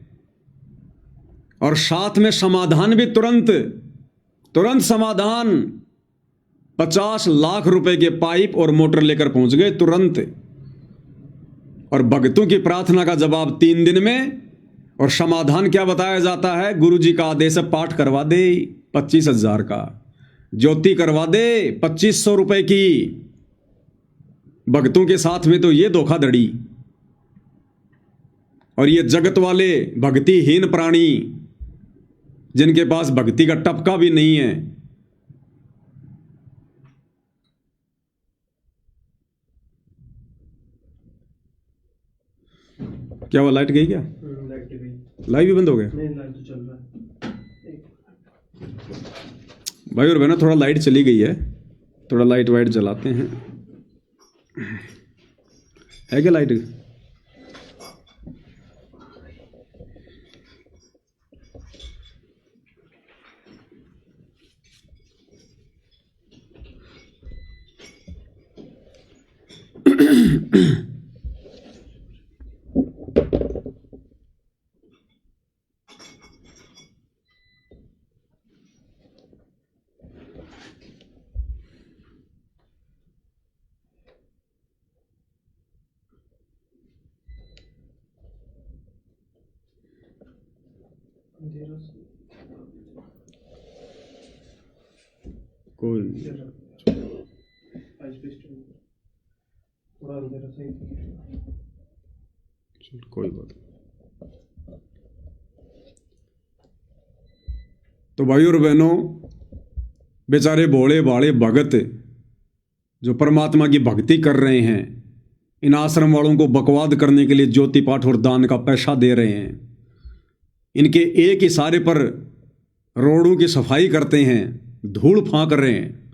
और साथ में समाधान भी तुरंत समाधान। 50 लाख रुपए के पाइप और मोटर लेकर पहुंच गए तुरंत। और भक्तों की प्रार्थना का जवाब 3 दिन में, और समाधान क्या बताया जाता है? गुरु जी का आदेश है पाठ करवा दे 25,000 का, ज्योति करवा दे 2500 रुपए की। भक्तों के साथ में तो ये धोखाधड़ी। और ये जगत वाले भक्तिहीन प्राणी, जिनके पास भक्ति का टपका भी नहीं है, क्या वो लाइट गई क्या? लाइट भी बंद हो गया? लाइट तो चल रहा है भाई और बहनों, थोड़ा लाइट चली गई है, थोड़ा लाइट वाइट जलाते हैं। है क्या लाइट? कोई थोड़ा अंधेरा सही चल, कोई बात नहीं। तो भाई और बहनों, बेचारे भोले भाले भगत जो परमात्मा की भक्ति कर रहे हैं, इन आश्रम वालों को बकवाद करने के लिए ज्योति पाठ और दान का पैसा दे रहे हैं। इनके एक इशारे पर रोडों की सफाई करते हैं, धूल फांक रहे हैं,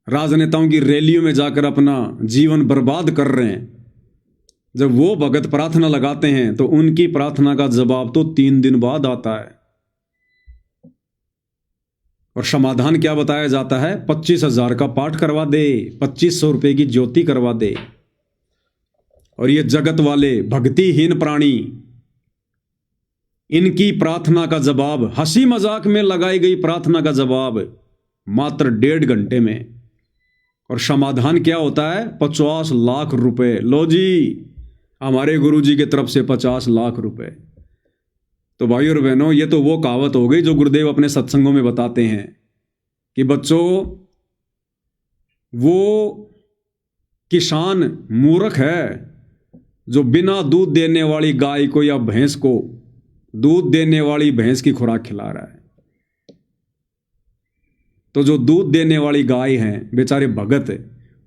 राजनेताओं की रैलियों में जाकर अपना जीवन बर्बाद कर रहे हैं। जब वो भगत प्रार्थना लगाते हैं तो उनकी प्रार्थना का जवाब तो 3 दिन बाद आता है। और समाधान क्या बताया जाता है? 25,000 का पाठ करवा दे, 2500 रुपए की ज्योति करवा दे। और ये जगत वाले भक्तिहीन प्राणी इनकी प्रार्थना का जवाब, हंसी मजाक में लगाई गई प्रार्थना का जवाब मात्र 1.5 घंटे में। और समाधान क्या होता है? 50 लाख रुपए। लो जी, हमारे गुरुजी की तरफ से 50 लाख रुपए। तो भाई और बहनों, ये तो वो कहावत हो गई जो गुरुदेव अपने सत्संगों में बताते हैं कि बच्चों, वो किसान मूर्ख है जो बिना दूध देने वाली गाय को या भैंस को दूध देने वाली भैंस की खुराक खिला रहा है। तो जो दूध देने वाली गाय हैं, बेचारे भगत,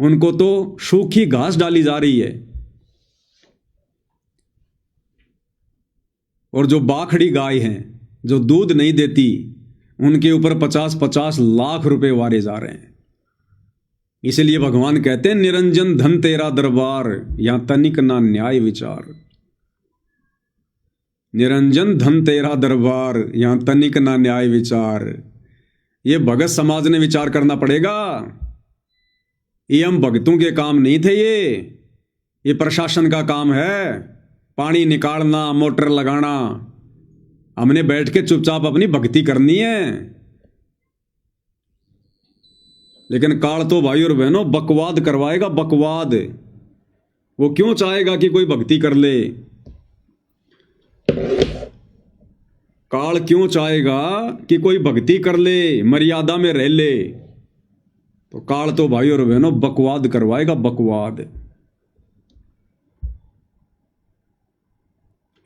उनको तो सूखी घास डाली जा रही है। और जो बाखड़ी गाय हैं, जो दूध नहीं देती, उनके ऊपर 50-50 लाख रुपए वारे जा रहे हैं। इसलिए भगवान कहते हैं, निरंजन धन तेरा दरबार, यहां तनिक ना न्याय विचार। निरंजन धन तेरा दरबार, यहां तनिक ना न्याय विचार। ये भगत समाज ने विचार करना पड़ेगा। ये हम भगतों के काम नहीं थे, ये प्रशासन का काम है। पानी निकालना, मोटर लगाना, हमने बैठ के चुपचाप अपनी भक्ति करनी है। लेकिन काल तो भाई और बहनों बकवाद करवाएगा, बकवाद। वो क्यों चाहेगा कि कोई भक्ति कर ले? काल क्यों चाहेगा कि कोई भक्ति कर ले, मर्यादा में रह ले? तो काल तो भाई और बहनों बकवाद करवाएगा, बकवाद।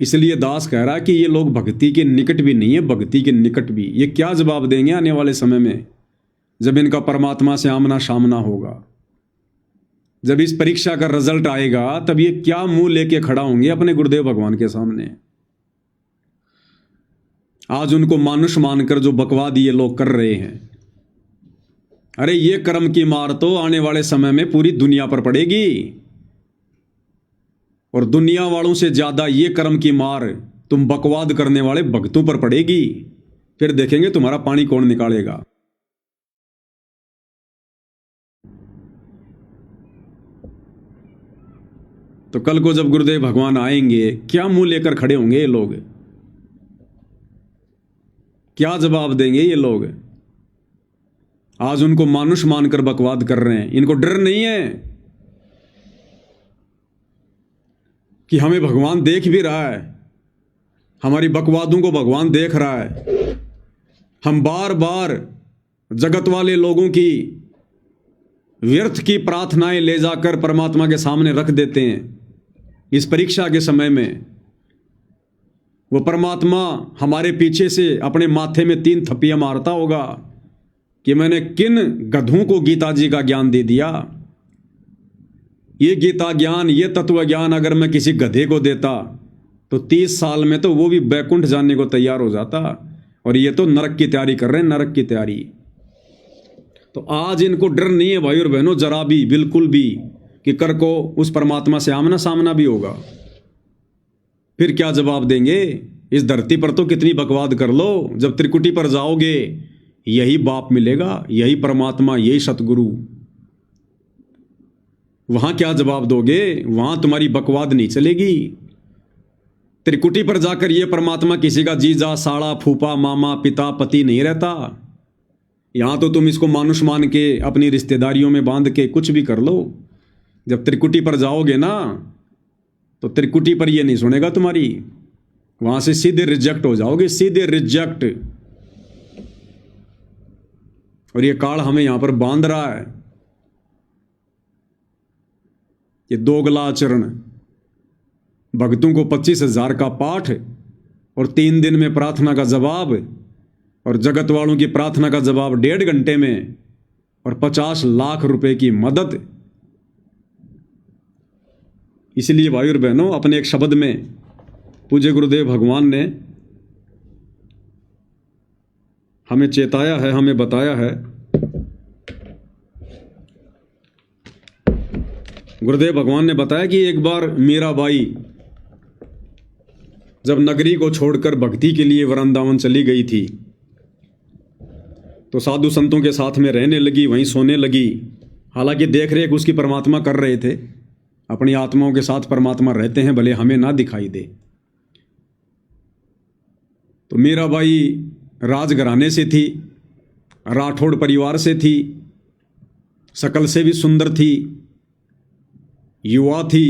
इसलिए दास कह रहा है कि ये लोग भक्ति के निकट भी नहीं है, भक्ति के निकट भी। ये क्या जवाब देंगे आने वाले समय में, जब इनका परमात्मा से आमना सामना होगा? जब इस परीक्षा का रिजल्ट आएगा, तब ये क्या मुंह लेके खड़ा होंगे अपने गुरुदेव भगवान के सामने? आज उनको मानुष मानकर जो बकवाद ये लोग कर रहे हैं, अरे ये कर्म की मार तो आने वाले समय में पूरी दुनिया पर पड़ेगी। और दुनिया वालों से ज्यादा ये कर्म की मार तुम बकवाद करने वाले भक्तों पर पड़ेगी। फिर देखेंगे तुम्हारा पानी कौन निकालेगा। तो कल को जब गुरुदेव भगवान आएंगे, क्या मुंह लेकर खड़े होंगे ये लोग? क्या जवाब देंगे ये लोग? आज उनको मानुष मानकर बकवाद कर रहे हैं। इनको डर नहीं है कि हमें भगवान देख भी रहा है, हमारी बकवादों को भगवान देख रहा है। हम बार बार जगत वाले लोगों की व्यर्थ की प्रार्थनाएं ले जाकर परमात्मा के सामने रख देते हैं। इस परीक्षा के समय में वो परमात्मा हमारे पीछे से अपने माथे में 3 थप्पियां मारता होगा कि मैंने किन गधों को गीता जी का ज्ञान दे दिया। ये गीता ज्ञान, ये तत्व ज्ञान अगर मैं किसी गधे को देता तो 30 साल में तो वो भी बैकुंठ जाने को तैयार हो जाता। और ये तो नरक की तैयारी कर रहे हैं, नरक की तैयारी। तो आज इनको डर नहीं है भाई और बहनों, जरा भी, बिल्कुल भी, कि कर को उस परमात्मा से आमना सामना भी होगा। फिर क्या जवाब देंगे? इस धरती पर तो कितनी बकवाद कर लो, जब त्रिकुटी पर जाओगे यही बाप मिलेगा, यही परमात्मा, यही सतगुरु। वहां क्या जवाब दोगे? वहां तुम्हारी बकवाद नहीं चलेगी। त्रिकुटी पर जाकर यह परमात्मा किसी का जीजा, साड़ा, फूफा, मामा, पिता, पति नहीं रहता। यहां तो तुम इसको मानुष मान के अपनी रिश्तेदारियों में बांध के कुछ भी कर लो। जब त्रिकुटी पर जाओगे ना, तो त्रिकुटी पर यह नहीं सुनेगा तुम्हारी। वहां से सीधे रिजेक्ट हो जाओगे, सीधे रिजेक्ट। और ये काल हमें यहां पर बांध रहा है। ये दोगला आचरण, भक्तों को 25,000 का पाठ और 3 दिन में प्रार्थना का जवाब, और जगत वालों की प्रार्थना का जवाब 1.5 घंटे में, और 50 लाख रुपए की मदद। इसलिए भाई और बहनों, अपने एक शब्द में पूज्य गुरुदेव भगवान ने हमें चेताया है, हमें बताया है। गुरुदेव भगवान ने बताया कि एक बार मीराबाई जब नगरी को छोड़कर भक्ति के लिए वृंदावन चली गई थी, तो साधु संतों के साथ में रहने लगी, वहीं सोने लगी। हालांकि देख रेख उसकी परमात्मा कर रहे थे। अपनी आत्माओं के साथ परमात्मा रहते हैं, भले हमें ना दिखाई दे। तो मीराबाई राजघराने से थी, राठौड़ परिवार से थी, शकल से भी सुंदर थी, युवा थी।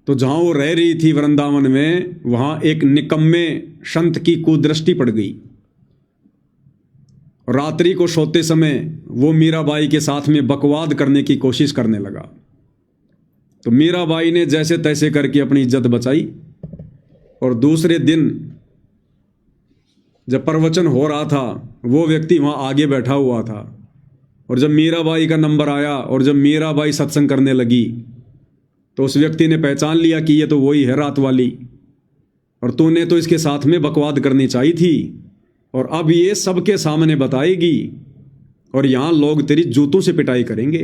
तो जहाँ वो रह रही थी वृंदावन में, वहाँ एक निकम्मे संत की कुदृष्टि पड़ गई। रात्रि को सोते समय वो मीराबाई के साथ में बकवाद करने की कोशिश करने लगा। तो मीराबाई ने जैसे तैसे करके अपनी इज्जत बचाई और दूसरे दिन जब प्रवचन हो रहा था, वो व्यक्ति वहाँ आगे बैठा हुआ था और जब मीराबाई का नंबर आया और जब मीराबाई सत्संग करने लगी तो उस व्यक्ति ने पहचान लिया कि ये तो वही है रात वाली, और तूने तो इसके साथ में बकवाद करनी चाहिए थी और अब ये सबके सामने बताएगी और यहाँ लोग तेरी जूतों से पिटाई करेंगे।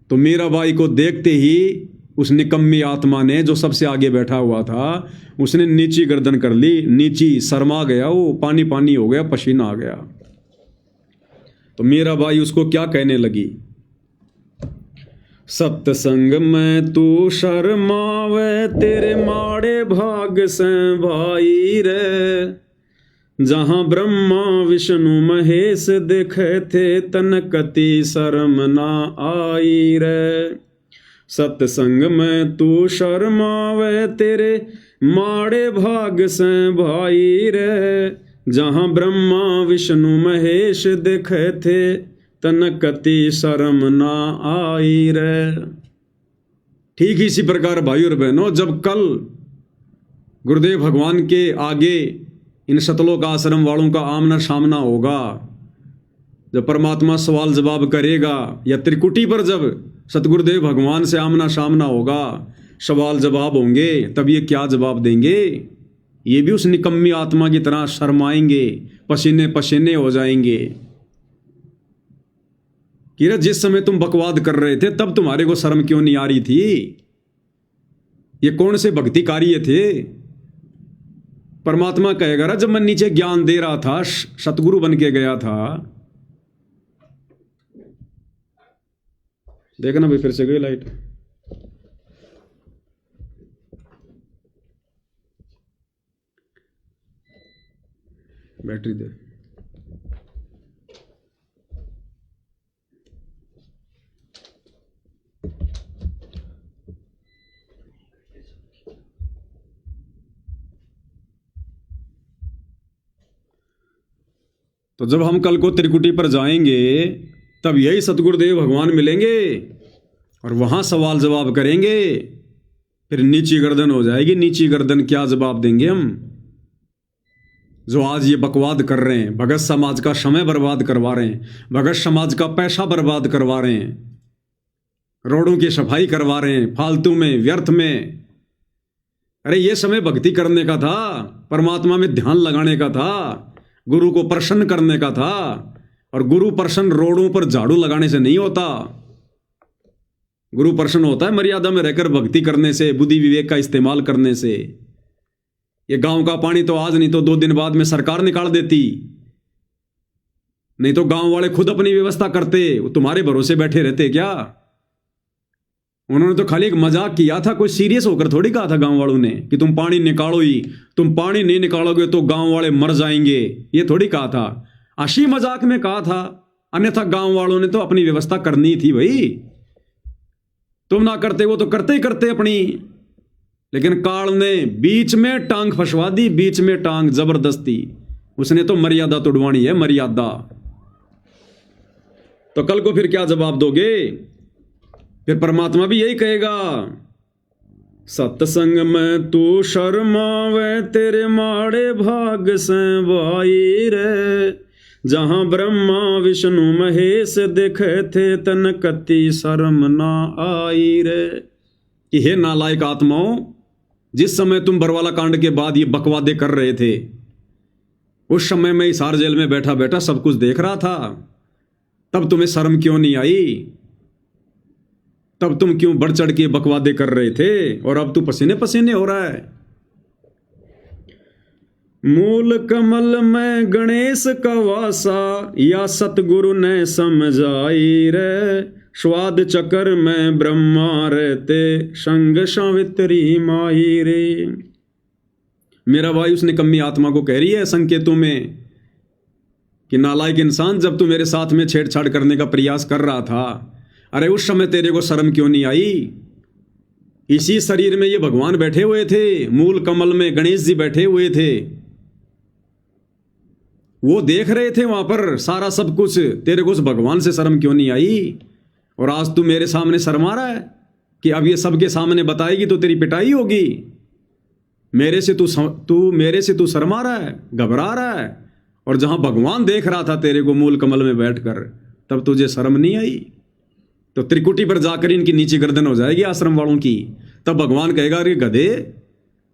तो मीराबाई को देखते ही उस निकम्मी आत्मा ने, जो सबसे आगे बैठा हुआ था, उसने नीची गर्दन कर ली, नीची शर्मा गया, वो पानी पानी हो गया, पसीना आ गया। तो मीराबाई उसको क्या कहने लगी, सत्संग में तू शर्मावे तेरे माड़े भाग से भाई रे, जहां ब्रह्मा विष्णु महेश देखे थे तनकती शर्म ना आई रे। सत्संग में तू शर्मावे तेरे माड़े भाग से भाई रे, जहां ब्रह्मा विष्णु महेश देखे थे तनकती शर्म ना आई रे। ठीक इसी प्रकार भाई और बहनों, जब कल गुरुदेव भगवान के आगे इन शतलोक आश्रम वालों का आमना सामना होगा, जब परमात्मा सवाल जवाब करेगा, या त्रिकुटी पर जब सतगुरुदेव भगवान से आमना सामना होगा, सवाल जवाब होंगे, तब ये क्या जवाब देंगे? ये भी उस निकम्मी आत्मा की तरह शर्माएंगे, पसीने पसीने हो जाएंगे कि रे जिस समय तुम बकवाद कर रहे थे तब तुम्हारे को शर्म क्यों नहीं आ रही थी? ये कौन से भक्ति कार्य थे? परमात्मा कहेगा जब मैं नीचे ज्ञान दे रहा था, सतगुरु बन के गया था। देखना भाई, फिर से गई लाइट। बैटरी दे। तो जब हम कल को त्रिकुटी पर जाएंगे तब यही सतगुरुदेव भगवान मिलेंगे और वहां सवाल जवाब करेंगे। फिर नीची गर्दन हो जाएगी। नीची गर्दन क्या जवाब देंगे हम, जो आज ये बकवाद कर रहे हैं, भगत समाज का समय बर्बाद करवा रहे हैं, भगत समाज का पैसा बर्बाद करवा रहे हैं, रोडों की सफाई करवा रहे हैं फालतू में, व्यर्थ में। अरे ये समय भक्ति करने का था, परमात्मा में ध्यान लगाने का था, गुरु को प्रसन्न करने का था। और गुरु प्रसन्न रोडों पर झाड़ू लगाने से नहीं होता। गुरु प्रसन्न होता है मर्यादा में रहकर भक्ति करने से, बुद्धि विवेक का इस्तेमाल करने से। ये गांव का पानी तो आज नहीं तो 2 दिन बाद में सरकार निकाल देती, नहीं तो गांव वाले खुद अपनी व्यवस्था करते। वो तुम्हारे भरोसे बैठे रहते क्या? उन्होंने तो खाली एक मजाक किया था, कोई सीरियस होकर थोड़ी कहा था गांव वालों ने कि तुम पानी निकालो ही, तुम पानी नहीं निकालोगे तो गांव वाले मर जाएंगे, ये थोड़ी कहा था। हंसी मजाक में कहा था, अन्यथा गांव वालों ने तो अपनी व्यवस्था करनी थी भाई। तुम ना करते, वो तो करते ही करते अपनी। लेकिन काल ने बीच में टांग फंसवा दी, बीच में टांग जबरदस्ती। उसने तो मर्यादा तोड़वानी है, मर्यादा। तो कल को फिर क्या जवाब दोगे? फिर परमात्मा भी यही कहेगा, सत्संग में तू शर्मावे तेरे माड़े भाग से भाई रे, जहां ब्रह्मा विष्णु महेश देखे थे तनकती शर्म ना आई रे। कि हे नालायक आत्माओं, जिस समय तुम बरवाला कांड के बाद ये बकवादे कर रहे थे, उस समय मैं हिसार जेल में बैठा बैठा सब कुछ देख रहा था। तब तुम्हें शर्म क्यों नहीं आई? तब तुम क्यों बढ़ चढ़ के बकवादे कर रहे थे? और अब तू पसीने पसीने हो रहा है। मूल कमल में गणेश का वासा, या सतगुरु ने समझाई रे, स्वाद चक्र में ब्रह्मा रहते संग सावित्री माई रे। मेरा भाई उस निकम्मी आत्मा को कह रही है संकेतों में कि नालायक इंसान, जब तू मेरे साथ में छेड़छाड़ करने का प्रयास कर रहा था, अरे उस समय तेरे को शर्म क्यों नहीं आई? इसी शरीर में ये भगवान बैठे हुए थे, मूल कमल में गणेश जी बैठे हुए थे, वो देख रहे थे वहां पर सारा सब कुछ, तेरे को उस भगवान से शर्म क्यों नहीं आई? और आज तू मेरे सामने शर्मा रहा है कि अब ये सबके सामने बताएगी तो तेरी पिटाई होगी। मेरे से तू शर्मा रहा है, घबरा रहा है, और जहां भगवान देख रहा था तेरे को मूल कमल में बैठकर, तब तुझे शर्म नहीं आई? तो त्रिकुटी पर जाकर इनकी नीची गर्दन हो जाएगी आश्रम वालों की। तब भगवान कहेगा, अरे गधे,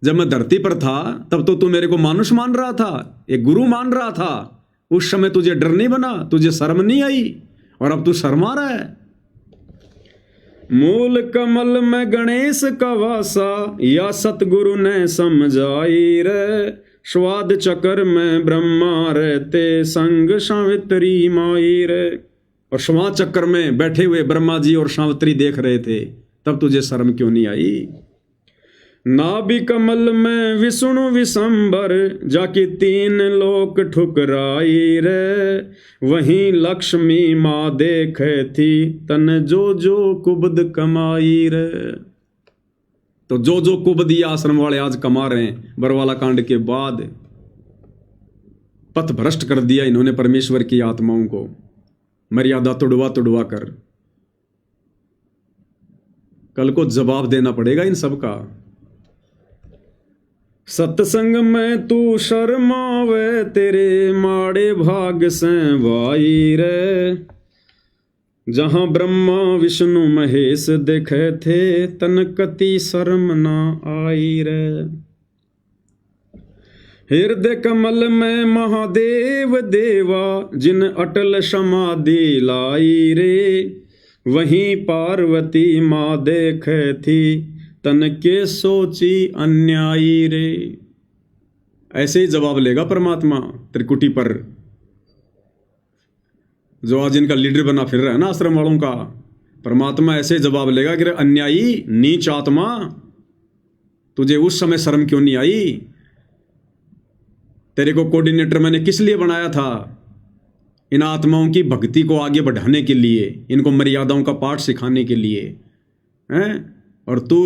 जब मैं धरती पर था तब तो तू मेरे को मानुष मान रहा था, एक गुरु मान रहा था, उस समय तुझे डर नहीं बना, तुझे शर्म नहीं आई, और अब तू शर्मा रहा है। मूल कमल में गणेश का वासा, या सतगुरु ने समझाई रे, स्वाद चक्र में ब्रह्मा रहते, संग सावित्री माई रे। और श्वास चक्र में बैठे हुए ब्रह्मा जी और सावित्री देख रहे थे, तब तुझे शर्म क्यों नहीं आई? नाभि कमल में विष्णु विशंबर, जाके 3 लोक ठुकराई रे, वहीं लक्ष्मी माँ देखे थी, तन जो जो कुबद कमाई रे। तो जो जो कुबद ये आश्रम वाले आज कमा रहे हैं, बरवाला कांड के बाद पथ भ्रष्ट कर दिया इन्होंने परमेश्वर की आत्माओं को, मर्यादा तुड़वा कर। कल को जवाब देना पड़ेगा इन सब का। सत्संग में तू शर्मावे, तेरे माड़े भाग से भाई रे, जहां ब्रह्मा विष्णु महेश देखे थे, तन कति शर्म ना आई रे। हृदय कमल में महादेव देवा, जिन अटल समाधि लाई रे, वहीं पार्वती माँ देखे थी, तन के सोची अन्यायी रे। ऐसे ही जवाब लेगा परमात्मा त्रिकुटी पर, जो आज इनका लीडर बना फिर रहा है ना आश्रम वालों का। परमात्मा ऐसे ही जवाब लेगा कि अन्यायी नीच आत्मा, तुझे उस समय शर्म क्यों नहीं आई? तेरे को कोऑर्डिनेटर मैंने किस लिए बनाया था? इन आत्माओं की भक्ति को आगे बढ़ाने के लिए, इनको मर्यादाओं का पाठ सिखाने के लिए, हैं? और तू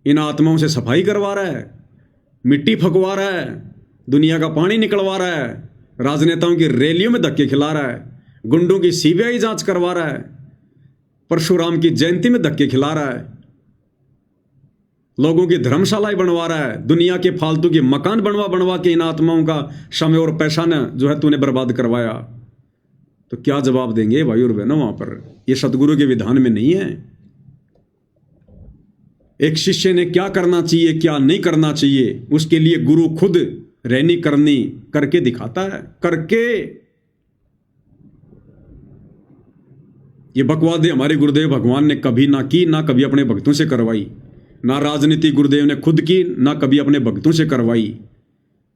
इन आत्माओं से सफाई करवा रहा है, मिट्टी फकवा रहा है, दुनिया का पानी निकलवा रहा है, राजनेताओं की रैलियों में धक्के खिला रहा है, गुंडों की सीबीआई जांच करवा रहा है, परशुराम की जयंती में धक्के खिला रहा है, लोगों की धर्मशालाएं बनवा रहा है, दुनिया के फालतू के मकान बनवा के इन आत्माओं का समय और पैसा न जो है तूने बर्बाद करवाया। तो क्या जवाब देंगे भाई और बहनों वहां पर? ये सतगुरु के विधान में नहीं है। एक शिष्य ने क्या करना चाहिए क्या नहीं करना चाहिए, उसके लिए गुरु खुद रहनी करनी करके दिखाता है। करके ये बकवादे हमारे गुरुदेव भगवान ने कभी ना की, ना कभी अपने भक्तों से करवाई, ना राजनीति गुरुदेव ने खुद की, ना कभी अपने भक्तों से करवाई।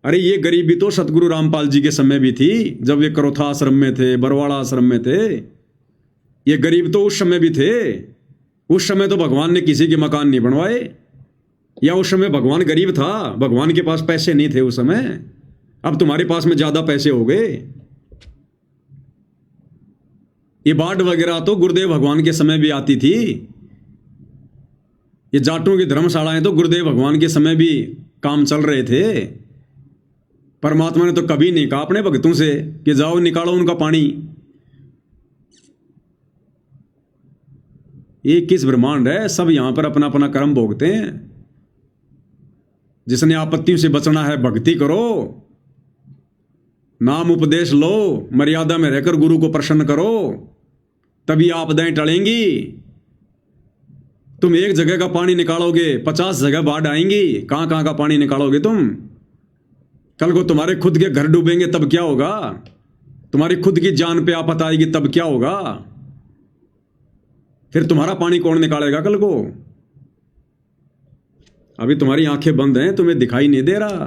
अरे ये गरीबी तो सतगुरु रामपाल जी के समय भी थी, जब ये करोथा आश्रम में थे, बरवाड़ा आश्रम में थे। ये गरीब तो उस समय भी थे। उस समय तो भगवान ने किसी के मकान नहीं बनवाए, या उस समय भगवान गरीब था, भगवान के पास पैसे नहीं थे उस समय। अब तुम्हारे पास में ज्यादा पैसे हो गए। ये बाढ़ वगैरह तो गुरुदेव भगवान के समय भी आती थी। ये जाटों की धर्मशालाएं तो गुरुदेव भगवान के समय भी काम चल रहे थे। परमात्मा ने तो कभी नहीं कहा अपने भक्तों से कि जाओ निकालो उनका पानी। ये किस ब्रह्मांड है? सब यहां पर अपना अपना कर्म भोगते हैं। जिसने आपत्तियों से बचना है भक्ति करो, नाम उपदेश लो, मर्यादा में रहकर गुरु को प्रसन्न करो, तभी आपदाएं टलेंगी। तुम एक जगह का पानी निकालोगे, 50 जगह बाढ़ आएंगी। कहां कहां का पानी निकालोगे तुम? कल को तुम्हारे खुद के घर डूबेंगे तब क्या होगा? तुम्हारी खुद की जान पे आफत आएगी तब क्या होगा? फिर तुम्हारा पानी कौन निकालेगा कल को? अभी तुम्हारी आंखें बंद हैं, तुम्हें दिखाई नहीं दे रहा।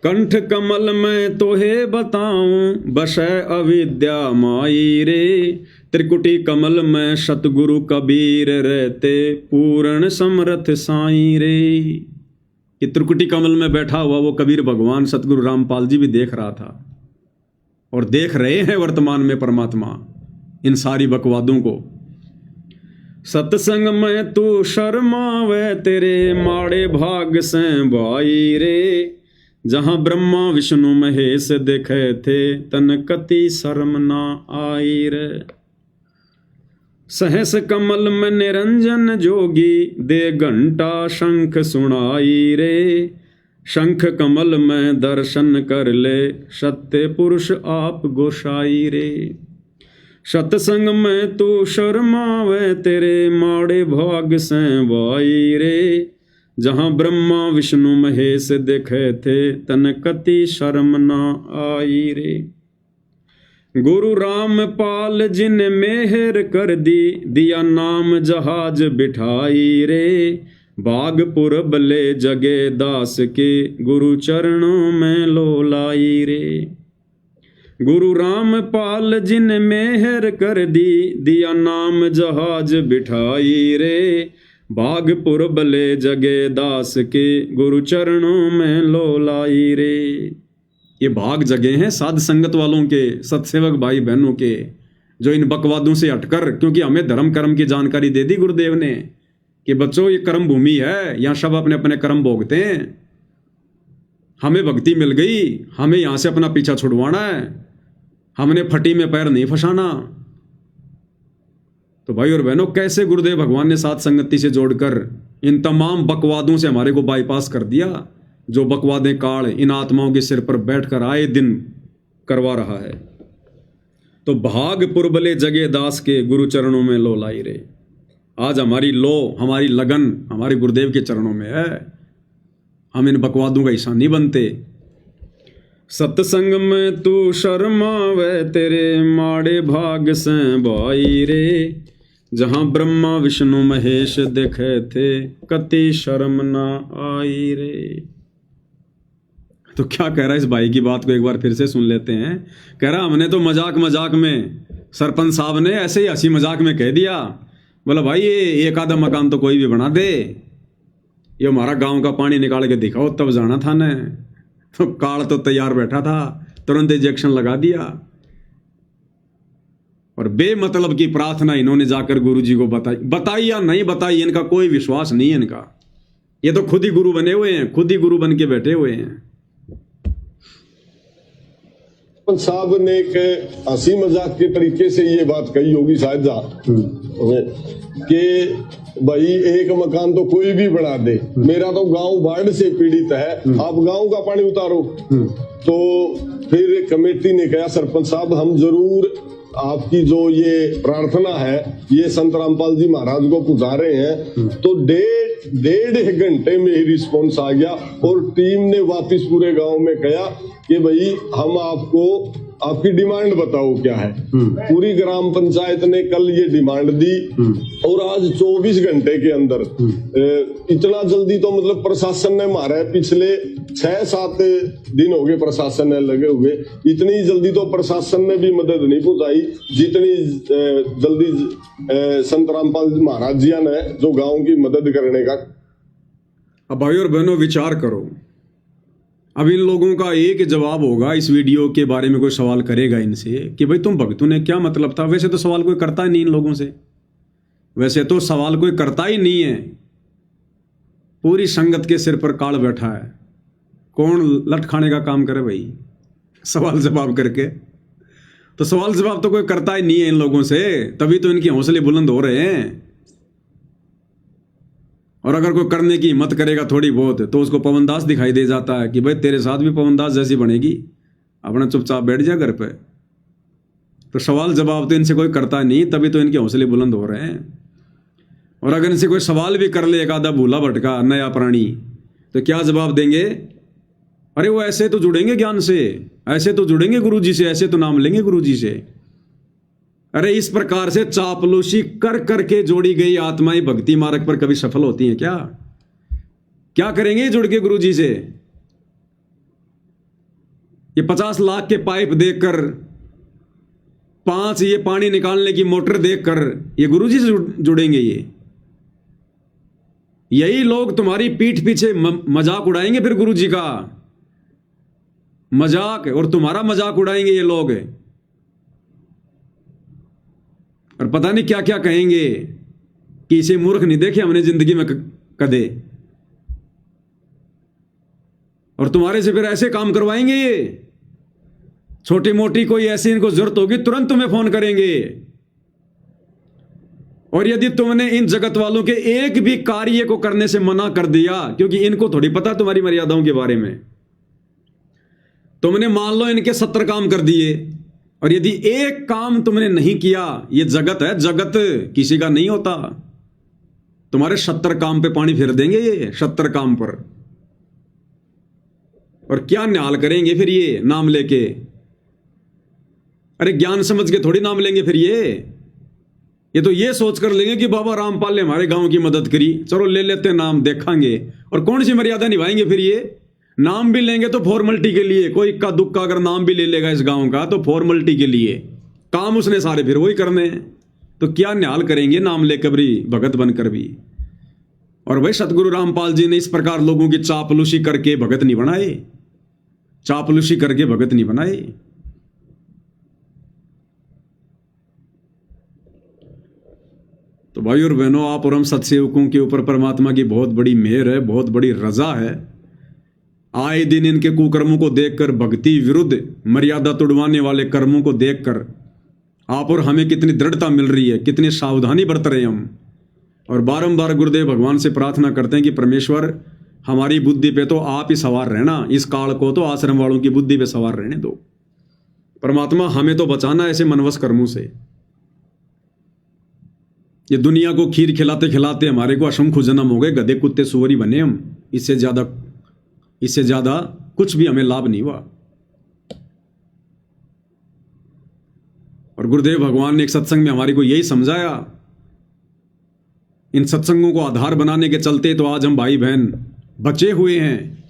कंठ कमल में तोहे बताऊं बसै अविद्या माई रे, त्रिकुटी कमल में सतगुरु कबीर रहते पूर्ण समर्थ साईं रे। कि त्रिकुटी कमल में बैठा हुआ वो कबीर भगवान सतगुरु रामपाल जी भी देख रहा था और देख रहे हैं वर्तमान में परमात्मा इन सारी बकवादों को। सत्संग में तू शर्मावे तेरे माड़े भाग से भाई रे, जहां ब्रह्मा विष्णु महेश देखे थे तन कति शर्म ना आई रे। सहस कमल में निरंजन जोगी दे घंटा शंख सुनाई रे, शंख कमल में दर्शन कर ले सत्य पुरुष आप गोसाई रे। सत्संग में तू शर्मावे तेरे माड़े भाग से भाई रे, जहां ब्रह्मा विष्णु महेश देखे थे तन कति शर्म ना आई रे। गुरु रामपाल जिन मेहर कर दी दिया नाम जहाज बिठाई रे, बागपुर बले जगे दास के गुरु चरणों में लोलाई रे। गुरु रामपाल जिन मेहर कर दी दिया नाम जहाज बिठाई रे, बागपुर बले जगे दास के गुरु चरणों में लोलाई रे। ये भाग जगह हैं साध संगत वालों के, सत्सेवक भाई बहनों के, जो इन बकवादों से हटकर, क्योंकि हमें धर्म कर्म की जानकारी दे दी गुरुदेव ने कि बच्चों ये कर्म भूमि है, यहाँ सब अपने अपने कर्म भोगते हैं। हमें भक्ति मिल गई, हमें यहाँ से अपना पीछा छुड़वाना है, हमने फटी में पैर नहीं फंसाना। तो भाई और बहनों, कैसे गुरुदेव भगवान ने साथ संगति से जोड़कर इन तमाम बकवादों से हमारे को बाईपास कर दिया, जो बकवादें काल इन आत्माओं के सिर पर बैठकर आए दिन करवा रहा है। तो भाग पुरबले जगे दास के गुरु चरणों में लो लाई रे। आज हमारी लो, हमारी लगन हमारे गुरुदेव के चरणों में है। हम इन बकवादों का हिस्सा नहीं बनते। सत्संग में तू शर्मावे तेरे माड़े भाग से भाई रे, जहां ब्रह्मा विष्णु महेश देखे थे कति शर्म ना आई रे। तो क्या कह रहा है इस भाई की बात को एक बार फिर से सुन लेते हैं। कह रहा हमने तो मजाक मजाक में, सरपंच साहब ने ऐसे ही हंसी मजाक में कह दिया, बोला भाई ये एक आधा मकान तो कोई भी बना दे, ये हमारा गांव का पानी निकाल के दिखाओ, तब जाना था ने। तो काल तो तैयार बैठा था, तुरंत इंजेक्शन लगा दिया और बेमतलब की प्रार्थना इन्होंने जाकर गुरुजी को बताई या नहीं बताई, इनका कोई विश्वास नहीं है इनका। ये तो खुद ही गुरु बने हुए हैं, खुद ही गुरु बन के बैठे हुए हैं। साहब ने एक हंसी मजाक के तरीके से ये बात कही होगी शायद कि भाई एक मकान तो कोई भी बना दे, मेरा तो गांव बाढ़ से पीड़ित है, आप गांव का पानी उतारो। तो फिर कमेटी ने कहा सरपंच साहब हम जरूर आपकी जो ये प्रार्थना है ये संत रामपाल जी महाराज को पहुंचा रहे हैं। तो डेढ़ घंटे में ही रिस्पॉन्स आ गया और टीम ने वापस पूरे गांव में कहा कि भाई हम आपको आपकी डिमांड बताओ क्या है। पूरी ग्राम पंचायत ने कल ये डिमांड दी और आज 24 घंटे के अंदर, इतना जल्दी तो मतलब प्रशासन ने मारा है, पिछले 6-7 दिन हो गए प्रशासन ने लगे हुए, इतनी जल्दी तो प्रशासन ने भी मदद नहीं पहुंचाई जितनी जल्दी संत रामपाल महाराज जी ने जो गांव की मदद करने का। अब भाई और बहनों विचार करो, अब इन लोगों का एक जवाब होगा, इस वीडियो के बारे में कोई सवाल करेगा इनसे कि भाई तुम भक्तों ने क्या मतलब था। वैसे तो सवाल कोई करता ही नहीं इन लोगों से, वैसे तो सवाल कोई करता ही नहीं है। पूरी संगत के सिर पर काल बैठा है, कौन लट खाने का काम करे भाई सवाल जवाब करके। तो सवाल जवाब तो कोई करता ही नहीं है इन लोगों से, तभी तो इनके हौसले बुलंद हो रहे हैं। और अगर कोई करने की हिम्मत करेगा थोड़ी बहुत तो उसको पवनदास दिखाई दे जाता है कि भाई तेरे साथ भी पवनदास जैसी बनेगी, अपना चुपचाप बैठ जा घर पे। तो सवाल जवाब तो इनसे कोई करता नहीं, तभी तो इनके हौसले बुलंद हो रहे हैं। और अगर इनसे कोई सवाल भी कर ले एक आधा भूला भटका नया प्राणी, तो क्या जवाब देंगे? अरे वो ऐसे तो जुड़ेंगे ज्ञान से, ऐसे तो जुड़ेंगे गुरुजी से, ऐसे तो नाम लेंगे गुरुजी से। अरे इस प्रकार से चापलूसी कर करके जोड़ी गई आत्माएं भक्ति मार्ग पर कभी सफल होती हैं क्या? क्या करेंगे जुड़ के गुरुजी से? ये 50 लाख के पाइप देखकर, 5 ये पानी निकालने की मोटर देखकर ये गुरुजी से जुड़ेंगे। यही लोग तुम्हारी पीठ पीछे मजाक उड़ाएंगे, फिर गुरुजी का मजाक और तुम्हारा मजाक उड़ाएंगे ये लोग, और पता नहीं क्या क्या कहेंगे कि इसे मूर्ख नहीं देखे हमने जिंदगी में कदे, और तुम्हारे से फिर ऐसे काम करवाएंगे ये। छोटी मोटी कोई ऐसी इनको जरूरत होगी तुरंत तुम्हें फोन करेंगे, और यदि तुमने इन जगत वालों के एक भी कार्य को करने से मना कर दिया, क्योंकि इनको थोड़ी पता तुम्हारी मर्यादाओं के बारे में, तुमने मान लो इनके 70 काम कर दिए, और यदि एक काम तुमने नहीं किया, ये जगत है, जगत किसी का नहीं होता, तुम्हारे 70 काम पे पानी फेर देंगे ये, 70 काम पर। और क्या न्याल करेंगे फिर ये नाम लेके? अरे ज्ञान समझ के थोड़ी नाम लेंगे फिर ये तो ये सोच कर लेंगे कि बाबा रामपाल ने हमारे गांव की मदद करी, चलो ले लेते हैं नाम, देखांगे। और कौन सी मर्यादा निभाएंगे फिर ये? नाम भी लेंगे तो फॉर्मेलिटी के लिए, कोई इक्का दुक्का अगर नाम भी ले लेगा इस गांव का तो फॉर्मेलिटी के लिए, काम उसने सारे फिर वही करने हैं। तो क्या न्याल करेंगे नाम लेकर भी, भगत बनकर भी। और भाई सतगुरु रामपाल जी ने इस प्रकार लोगों की चापलूसी करके भगत नहीं बनाए, चापलूसी करके भगत नहीं बनाए। तो भाई और बहनों, आप और हम सत्सेवकों के ऊपर परमात्मा की बहुत बड़ी मेहर है, बहुत बड़ी रजा है। आए दिन इनके कुकर्मों को देखकर, भक्ति विरुद्ध मर्यादा तोड़वाने वाले कर्मों को देखकर आप और हमें कितनी दृढ़ता मिल रही है, कितनी सावधानी बरत रहे हैं हम। और बारंबार गुरुदेव भगवान से प्रार्थना करते हैं कि परमेश्वर हमारी बुद्धि पे तो आप ही सवार रहना, इस काल को तो आश्रम वालों की बुद्धि पे सवार रहने दो। परमात्मा हमें तो बचाना ऐसे मनवस कर्मों से। ये दुनिया को खीर खिलाते खिलाते हमारे को असंख्य जन्म हो गए, गधे कुत्ते सुअरी बने हम, इससे ज्यादा कुछ भी हमें लाभ नहीं हुआ। और गुरुदेव भगवान ने एक सत्संग में हमारे को यही समझाया। इन सत्संगों को आधार बनाने के चलते तो आज हम भाई बहन बचे हुए हैं।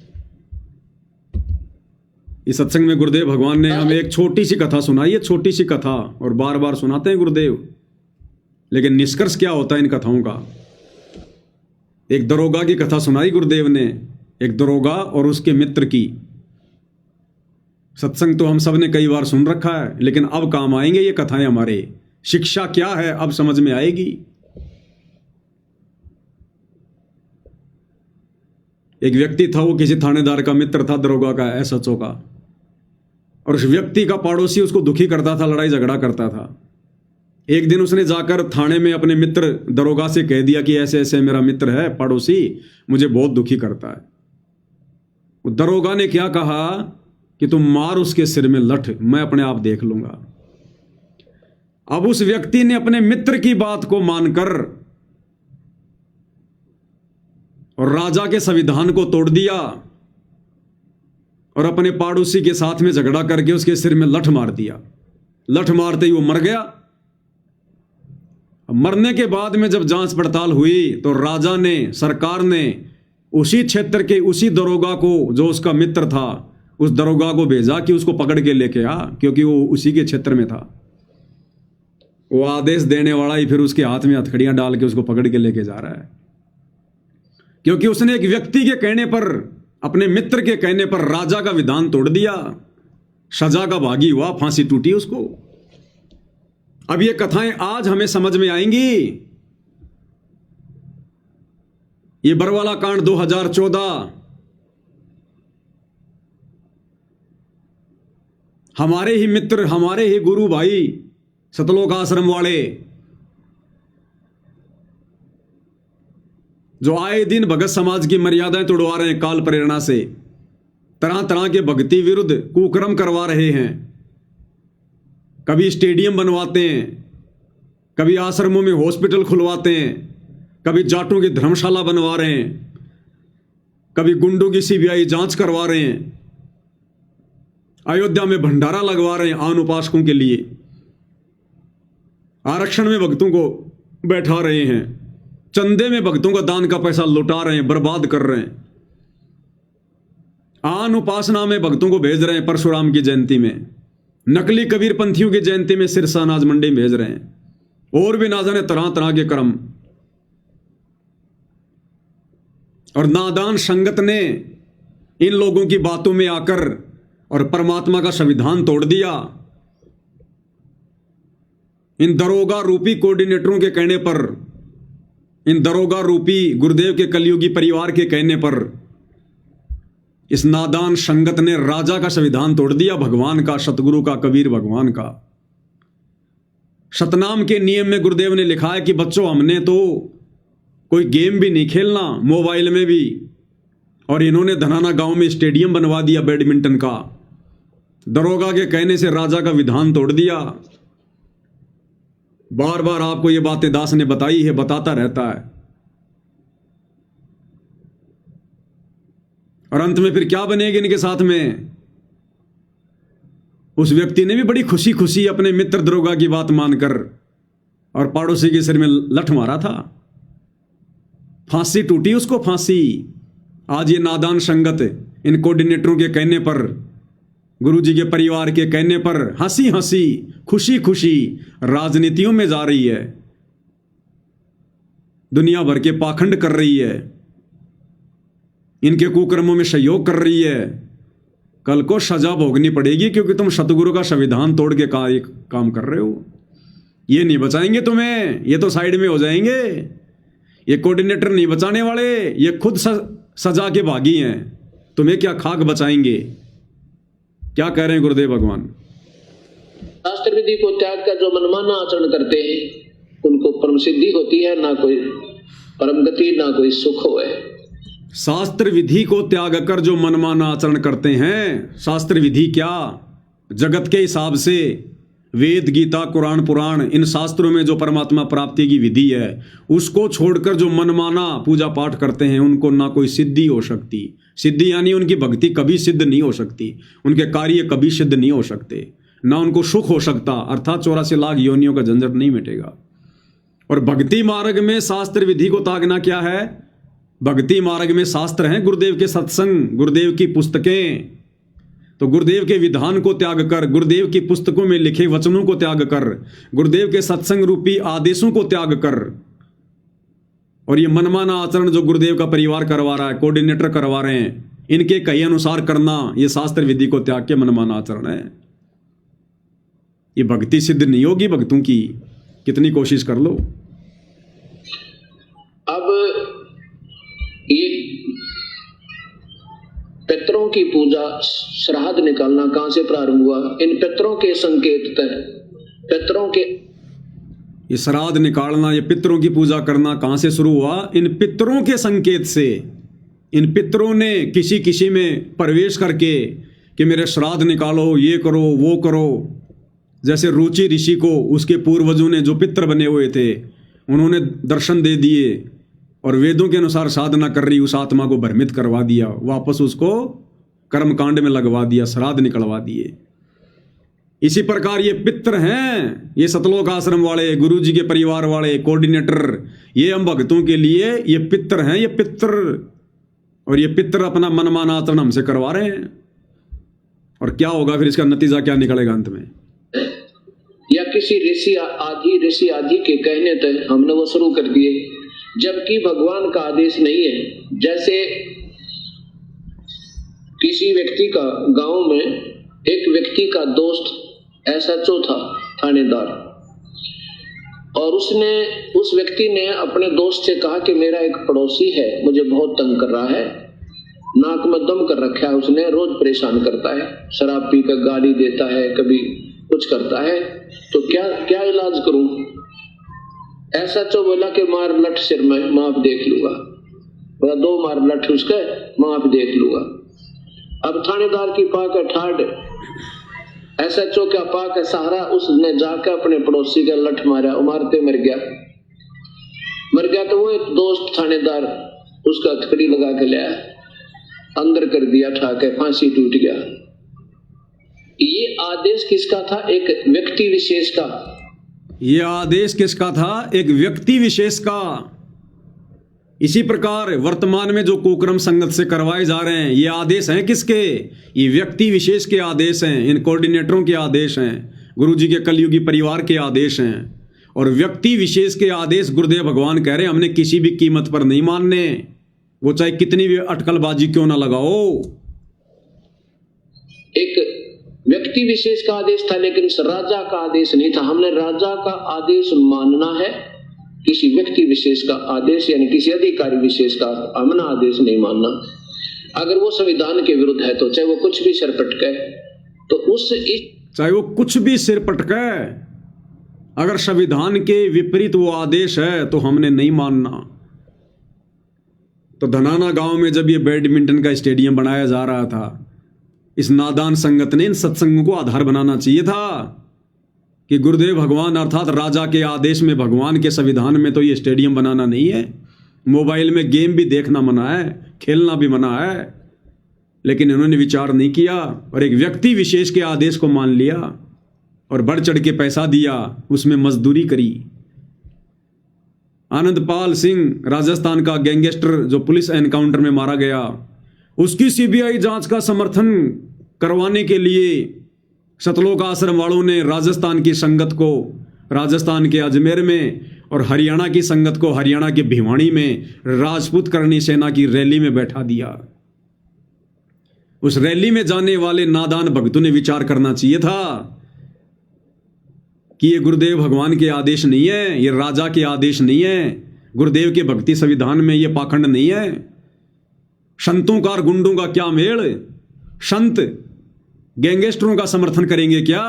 इस सत्संग में गुरुदेव भगवान ने हमें एक छोटी सी कथा सुनाई है, छोटी सी कथा, और बार बार सुनाते हैं गुरुदेव, लेकिन निष्कर्ष क्या होता है इन कथाओं का? एक दरोगा की कथा सुनाई गुरुदेव ने, एक दरोगा और उसके मित्र की। सत्संग तो हम सब ने कई बार सुन रखा है, लेकिन अब काम आएंगे ये कथाएं हमारे। शिक्षा क्या है अब समझ में आएगी। एक व्यक्ति था, वो किसी थानेदार का मित्र था, दरोगा का, एसएचओ का, और उस व्यक्ति का पड़ोसी उसको दुखी करता था, लड़ाई झगड़ा करता था। एक दिन उसने जाकर थाने में अपने मित्र दरोगा से कह दिया कि ऐसे ऐसे मेरा मित्र है पड़ोसी, मुझे बहुत दुखी करता है। वो दरोगा ने क्या कहा कि तुम मार उसके सिर में लठ, मैं अपने आप देख लूंगा। अब उस व्यक्ति ने अपने मित्र की बात को मानकर और राजा के संविधान को तोड़ दिया और अपने पड़ोसी के साथ में झगड़ा करके उसके सिर में लठ मार दिया। लठ मारते ही वो मर गया। मरने के बाद में जब जांच पड़ताल हुई तो राजा ने, सरकार ने उसी क्षेत्र के उसी दरोगा को, जो उसका मित्र था, उस दरोगा को भेजा कि उसको पकड़ के लेके आ, क्योंकि वो उसी के क्षेत्र में था। वो आदेश देने वाला ही फिर उसके हाथ में हथकड़ियां डाल के उसको पकड़ के लेके जा रहा है, क्योंकि उसने एक व्यक्ति के कहने पर, अपने मित्र के कहने पर राजा का विधान तोड़ दिया। सजा का भागी हुआ, फांसी टूटी उसको। अब ये कथाएं आज हमें समझ में आएंगी। ये बरवाला कांड 2014 हमारे ही मित्र, हमारे ही गुरु भाई सतलोक आश्रम वाले, जो आए दिन भगत समाज की मर्यादाएं तोड़वा रहे हैं, काल प्रेरणा से तरह तरह के भक्ति विरुद्ध कुकर्म करवा रहे हैं। कभी स्टेडियम बनवाते हैं, कभी आश्रमों में हॉस्पिटल खुलवाते हैं, कभी जाटों की धर्मशाला बनवा रहे हैं, कभी गुंडों की सीबीआई जांच करवा रहे हैं, अयोध्या में भंडारा लगवा रहे हैं आन उपासकों के लिए, आरक्षण में भक्तों को बैठा रहे हैं, चंदे में भक्तों का दान का पैसा लुटा रहे हैं, बर्बाद कर रहे हैं। आन उपासना में भक्तों को भेज रहे हैं परशुराम की जयंती में, नकली कबीर पंथियों की जयंती में सिरसा अनाज मंडी में भेज रहे हैं, और भी ना जाने तरह तरह के कर्म। और नादान संगत ने इन लोगों की बातों में आकर और परमात्मा का संविधान तोड़ दिया। इन दरोगा रूपी कोऑर्डिनेटरों के कहने पर, इन दरोगा रूपी गुरुदेव के कलयुगी परिवार के कहने पर इस नादान संगत ने राजा का संविधान तोड़ दिया, भगवान का, सतगुरु का, कबीर भगवान का। सतनाम के नियम में गुरुदेव ने लिखा है कि बच्चों, हमने तो कोई गेम भी नहीं खेलना मोबाइल में भी, और इन्होंने धनाना गांव में स्टेडियम बनवा दिया बैडमिंटन का। दरोगा के कहने से राजा का विधान तोड़ दिया। बार बार आपको ये बातें दास ने बताई है, बताता रहता है। और अंत में फिर क्या बनेगी इनके साथ में? उस व्यक्ति ने भी बड़ी खुशी खुशी अपने मित्र दरोगा की बात मानकर और पड़ोसी के सिर में लठ मारा था, फांसी टूटी उसको, फांसी। आज ये नादान संगत इन कोऑर्डिनेटरों के कहने पर, गुरुजी के परिवार के कहने पर हंसी हंसी, खुशी खुशी राजनीतियों में जा रही है, दुनिया भर के पाखंड कर रही है, इनके कुकर्मों में सहयोग कर रही है। कल को सजा भोगनी पड़ेगी, क्योंकि तुम सतगुरु का संविधान तोड़ के काम कर रहे हो। ये नहीं बचाएंगे तुम्हें, ये तो साइड में हो जाएंगे। ये कोऑर्डिनेटर नहीं बचाने वाले, ये खुद सजा के भागी हैं। तुम्हें क्या खाक बचाएंगे? क्या कह रहे हैं गुरुदेव भगवान? शास्त्र विधि को त्याग कर जो मनमाना आचरण करते हैं उनको परम सिद्धि होती है, ना कोई परम गति, ना कोई सुख होए। शास्त्र विधि को त्याग कर जो मनमाना आचरण करते हैं, शास्त्र विधि क्या, जगत के हिसाब से वेद, गीता, कुरान, पुराण, इन शास्त्रों में जो परमात्मा प्राप्ति की विधि है, उसको छोड़कर जो मनमाना पूजा पाठ करते हैं, उनको ना कोई सिद्धि हो सकती। सिद्धि यानी उनकी भक्ति कभी सिद्ध नहीं हो सकती, उनके कार्य कभी सिद्ध नहीं हो सकते, ना उनको सुख हो सकता, अर्थात 84 लाख योनियों का झंझट नहीं मिटेगा। और भक्ति मार्ग में शास्त्र विधि को त्यागना क्या है? भक्ति मार्ग में शास्त्र हैं, गुरुदेव के सत्संग, गुरुदेव की पुस्तकें। तो गुरुदेव के विधान को त्याग कर, गुरुदेव की पुस्तकों में लिखे वचनों को त्याग कर, गुरुदेव के सत्संग रूपी आदेशों को त्याग कर, और ये मनमाना आचरण जो गुरुदेव का परिवार करवा रहा है, कोऑर्डिनेटर करवा रहे हैं, इनके कहे अनुसार करना, ये शास्त्र विधि को त्याग के मनमाना आचरण है। ये भक्ति सिद्ध नहीं होगी भक्तों की, कितनी कोशिश कर लो। अब ये पितरों की पूजा, श्राद्ध निकालना कहां से प्रारंभ हुआ? इन पितरों के संकेत तक, पितरों के, ये श्राद्ध निकालना, ये पितरों की पूजा करना कहां से शुरू हुआ? इन पितरों के संकेत से। इन पितरों ने किसी किसी में प्रवेश करके कि मेरे श्राद्ध निकालो, ये करो, वो करो। जैसे रुचि ऋषि को उसके पूर्वजों ने जो पितर बने हुए थे, उन्होंने दर्शन दे दिए और वेदों के अनुसार साधना कर रही उस आत्मा को भ्रमित करवा दिया, वापस उसको कर्मकांड में लगवा दिया, श्राद्ध निकलवा दिए। इसी प्रकार ये पितर हैं, ये सतलोक आश्रम वाले, गुरुजी के परिवार वाले, कोऑर्डिनेटर, ये हम भक्तों के लिए ये पितर हैं, ये पितर। और ये पितर अपना मनमाना आचरण हमसे करवा रहे हैं। और क्या होगा फिर, इसका नतीजा क्या निकलेगा अंत में? या किसी ऋषि आदि के कहने तक हमने वो शुरू कर दिए, जबकि भगवान का आदेश नहीं है। जैसे किसी व्यक्ति का, गांव में एक व्यक्ति का दोस्त एसएचओ था, थानेदार, और उस व्यक्ति ने अपने दोस्त से कहा कि मेरा एक पड़ोसी है, मुझे बहुत तंग कर रहा है, नाक में दम कर रखा है उसने, रोज परेशान करता है, शराब पीकर गाली देता है, कभी कुछ करता है, तो क्या इलाज करूं? ऐसा तो बोला कि मार लठ सिर में, मैं आप देख लूंगा। बोला 2 मार लठ उसके, मैं आप देख लूंगा। अब थानेदार की पाक है ठाड, ऐसा चो क्या पाक है सहारा, उसने जाकर अपने पड़ोसी का लठ मारा, मारते मर गया। तो वो एक दोस्त थानेदार उसका थकड़ी लगा के लाया, अंदर कर दिया, ठाके फांसी टूट गया। ये आदेश किसका था? एक व्यक्ति विशेष का। ये आदेश किसका था? एक व्यक्ति विशेष का। इसी प्रकार वर्तमान में जो कुक्रम संगत से करवाए जा रहे हैं, ये आदेश हैं किसके? ये व्यक्ति विशेष के आदेश हैं, इन कोऑर्डिनेटरों के आदेश हैं, गुरुजी के कलयुगी परिवार के आदेश हैं। और व्यक्ति विशेष के आदेश गुरुदेव भगवान कह रहे हैं हमने किसी भी कीमत पर नहीं मानने, वो चाहे कितनी भी अटकलबाजी क्यों ना लगाओ। एक व्यक्ति विशेष का आदेश था, लेकिन राजा का आदेश नहीं था। हमने राजा का आदेश मानना है, किसी व्यक्ति विशेष का आदेश यानी किसी अधिकारी विशेष का हमने आदेश नहीं मानना। अगर वो संविधान के विरुद्ध है तो चाहे वो कुछ भी सिर पटके, तो चाहे वो कुछ भी सिर पटके, अगर संविधान के विपरीत वो आदेश है तो हमने नहीं मानना। तो धनाना गांव में जब ये बैडमिंटन का स्टेडियम बनाया जा रहा था, इस नादान संगत ने इन सत्संगों को आधार बनाना चाहिए था कि गुरुदेव भगवान अर्थात राजा के आदेश में, भगवान के संविधान में तो ये स्टेडियम बनाना नहीं है। मोबाइल में गेम भी देखना मना है, खेलना भी मना है, लेकिन इन्होंने विचार नहीं किया और एक व्यक्ति विशेष के आदेश को मान लिया और बढ़ चढ़ के पैसा दिया, उसमें मजदूरी करी। आनंदपाल सिंह राजस्थान का गैंगस्टर जो पुलिस एनकाउंटर में मारा गया, उसकी सीबीआई जांच का समर्थन करवाने के लिए सतलोक आश्रम वालों ने राजस्थान की संगत को राजस्थान के अजमेर में और हरियाणा की संगत को हरियाणा के भिवानी में राजपूत करणी सेना की रैली में बैठा दिया। उस रैली में जाने वाले नादान भक्तों ने विचार करना चाहिए था कि ये गुरुदेव भगवान के आदेश नहीं है, ये राजा के आदेश नहीं है, गुरुदेव के भक्ति संविधान में ये पाखंड नहीं है। संतों का और गुंडों का क्या मेल? संत गैंगस्टरों का समर्थन करेंगे क्या?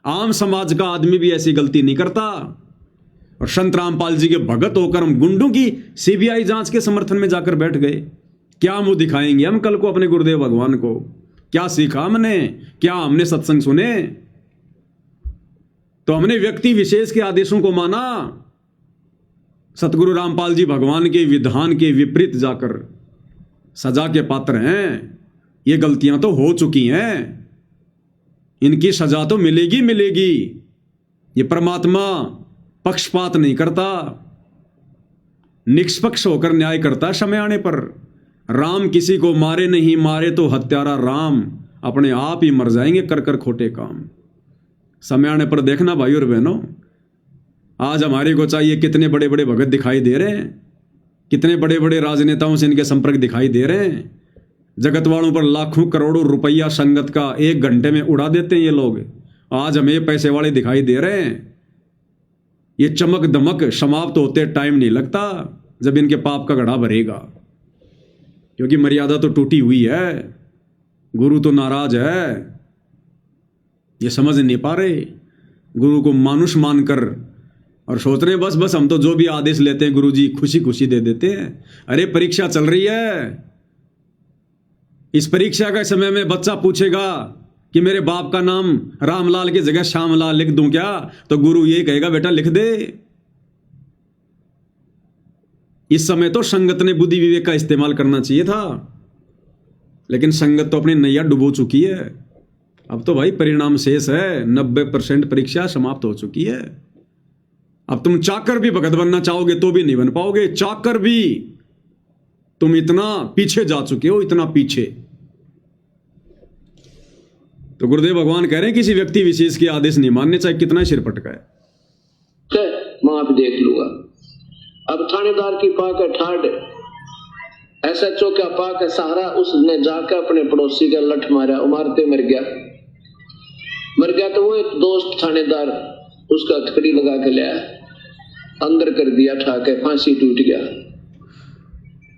आम समाज का आदमी भी ऐसी गलती नहीं करता। और संत रामपाल जी के भगत होकर हम गुंडों की सीबीआई जांच के समर्थन में जाकर बैठ गए। क्या मुंह दिखाएंगे हम कल को अपने गुरुदेव भगवान को? क्या सीखा हमने? क्या हमने सत्संग सुने? तो हमने व्यक्ति विशेष के आदेशों को माना, सतगुरु रामपाल जी भगवान के विधान के विपरीत जाकर सजा के पात्र हैं। ये गलतियां तो हो चुकी हैं, इनकी सजा तो मिलेगी मिलेगी। ये परमात्मा पक्षपात नहीं करता, निष्पक्ष होकर न्याय करता समय आने पर। राम किसी को मारे नहीं, मारे तो हत्यारा राम अपने आप ही मर जाएंगे कर कर खोटे काम। समय आने पर देखना भाई और बहनों, आज हमारे को चाहिए कितने बड़े बड़े भगत दिखाई दे रहे हैं, कितने बड़े बड़े राजनेताओं से इनके संपर्क दिखाई दे रहे हैं। जगत वालों पर लाखों करोड़ों रुपया संगत का 1 घंटे में उड़ा देते हैं ये लोग। आज हमें पैसे वाले दिखाई दे रहे हैं। ये चमक दमक समाप्त होते टाइम नहीं लगता जब इनके पाप का घड़ा भरेगा, क्योंकि मर्यादा तो टूटी हुई है, गुरु तो नाराज है। ये समझ नहीं पा रहे, गुरु को मानुष मानकर और सोच रहे हैं बस बस हम तो जो भी आदेश लेते हैं गुरु जी खुशी खुशी दे देते हैं। अरे परीक्षा चल रही है, इस परीक्षा के समय में बच्चा पूछेगा कि मेरे बाप का नाम रामलाल की जगह श्यामलाल लिख दूं क्या, तो गुरु ये कहेगा बेटा लिख दे। इस समय तो संगत ने बुद्धि विवेक का इस्तेमाल करना चाहिए था, लेकिन संगत तो अपनी नैया डुबो चुकी है। अब तो भाई परिणाम शेष है, 90% परीक्षा समाप्त हो चुकी है। अब तुम चाकर भी भगत बनना चाहोगे तो भी नहीं बन पाओगे, चाकर भी तुम इतना पीछे जा चुके हो, इतना पीछे। तो गुरुदेव भगवान कह रहे हैं किसी व्यक्ति विशेष के आदेश नहीं मानने, चाहे कितना सिर पटकाए। मैं भी देख लूंगा। अब थानेदार की पाक है ठाड, SHO का पाक है सहारा, उसने जाकर अपने पड़ोसी का लठ मारा, उमारते मर गया। तो वो एक दोस्त थानेदार उसका हथकड़ी लगा के लाया, अंदर कर दिया, ठाके फांसी टूट गया।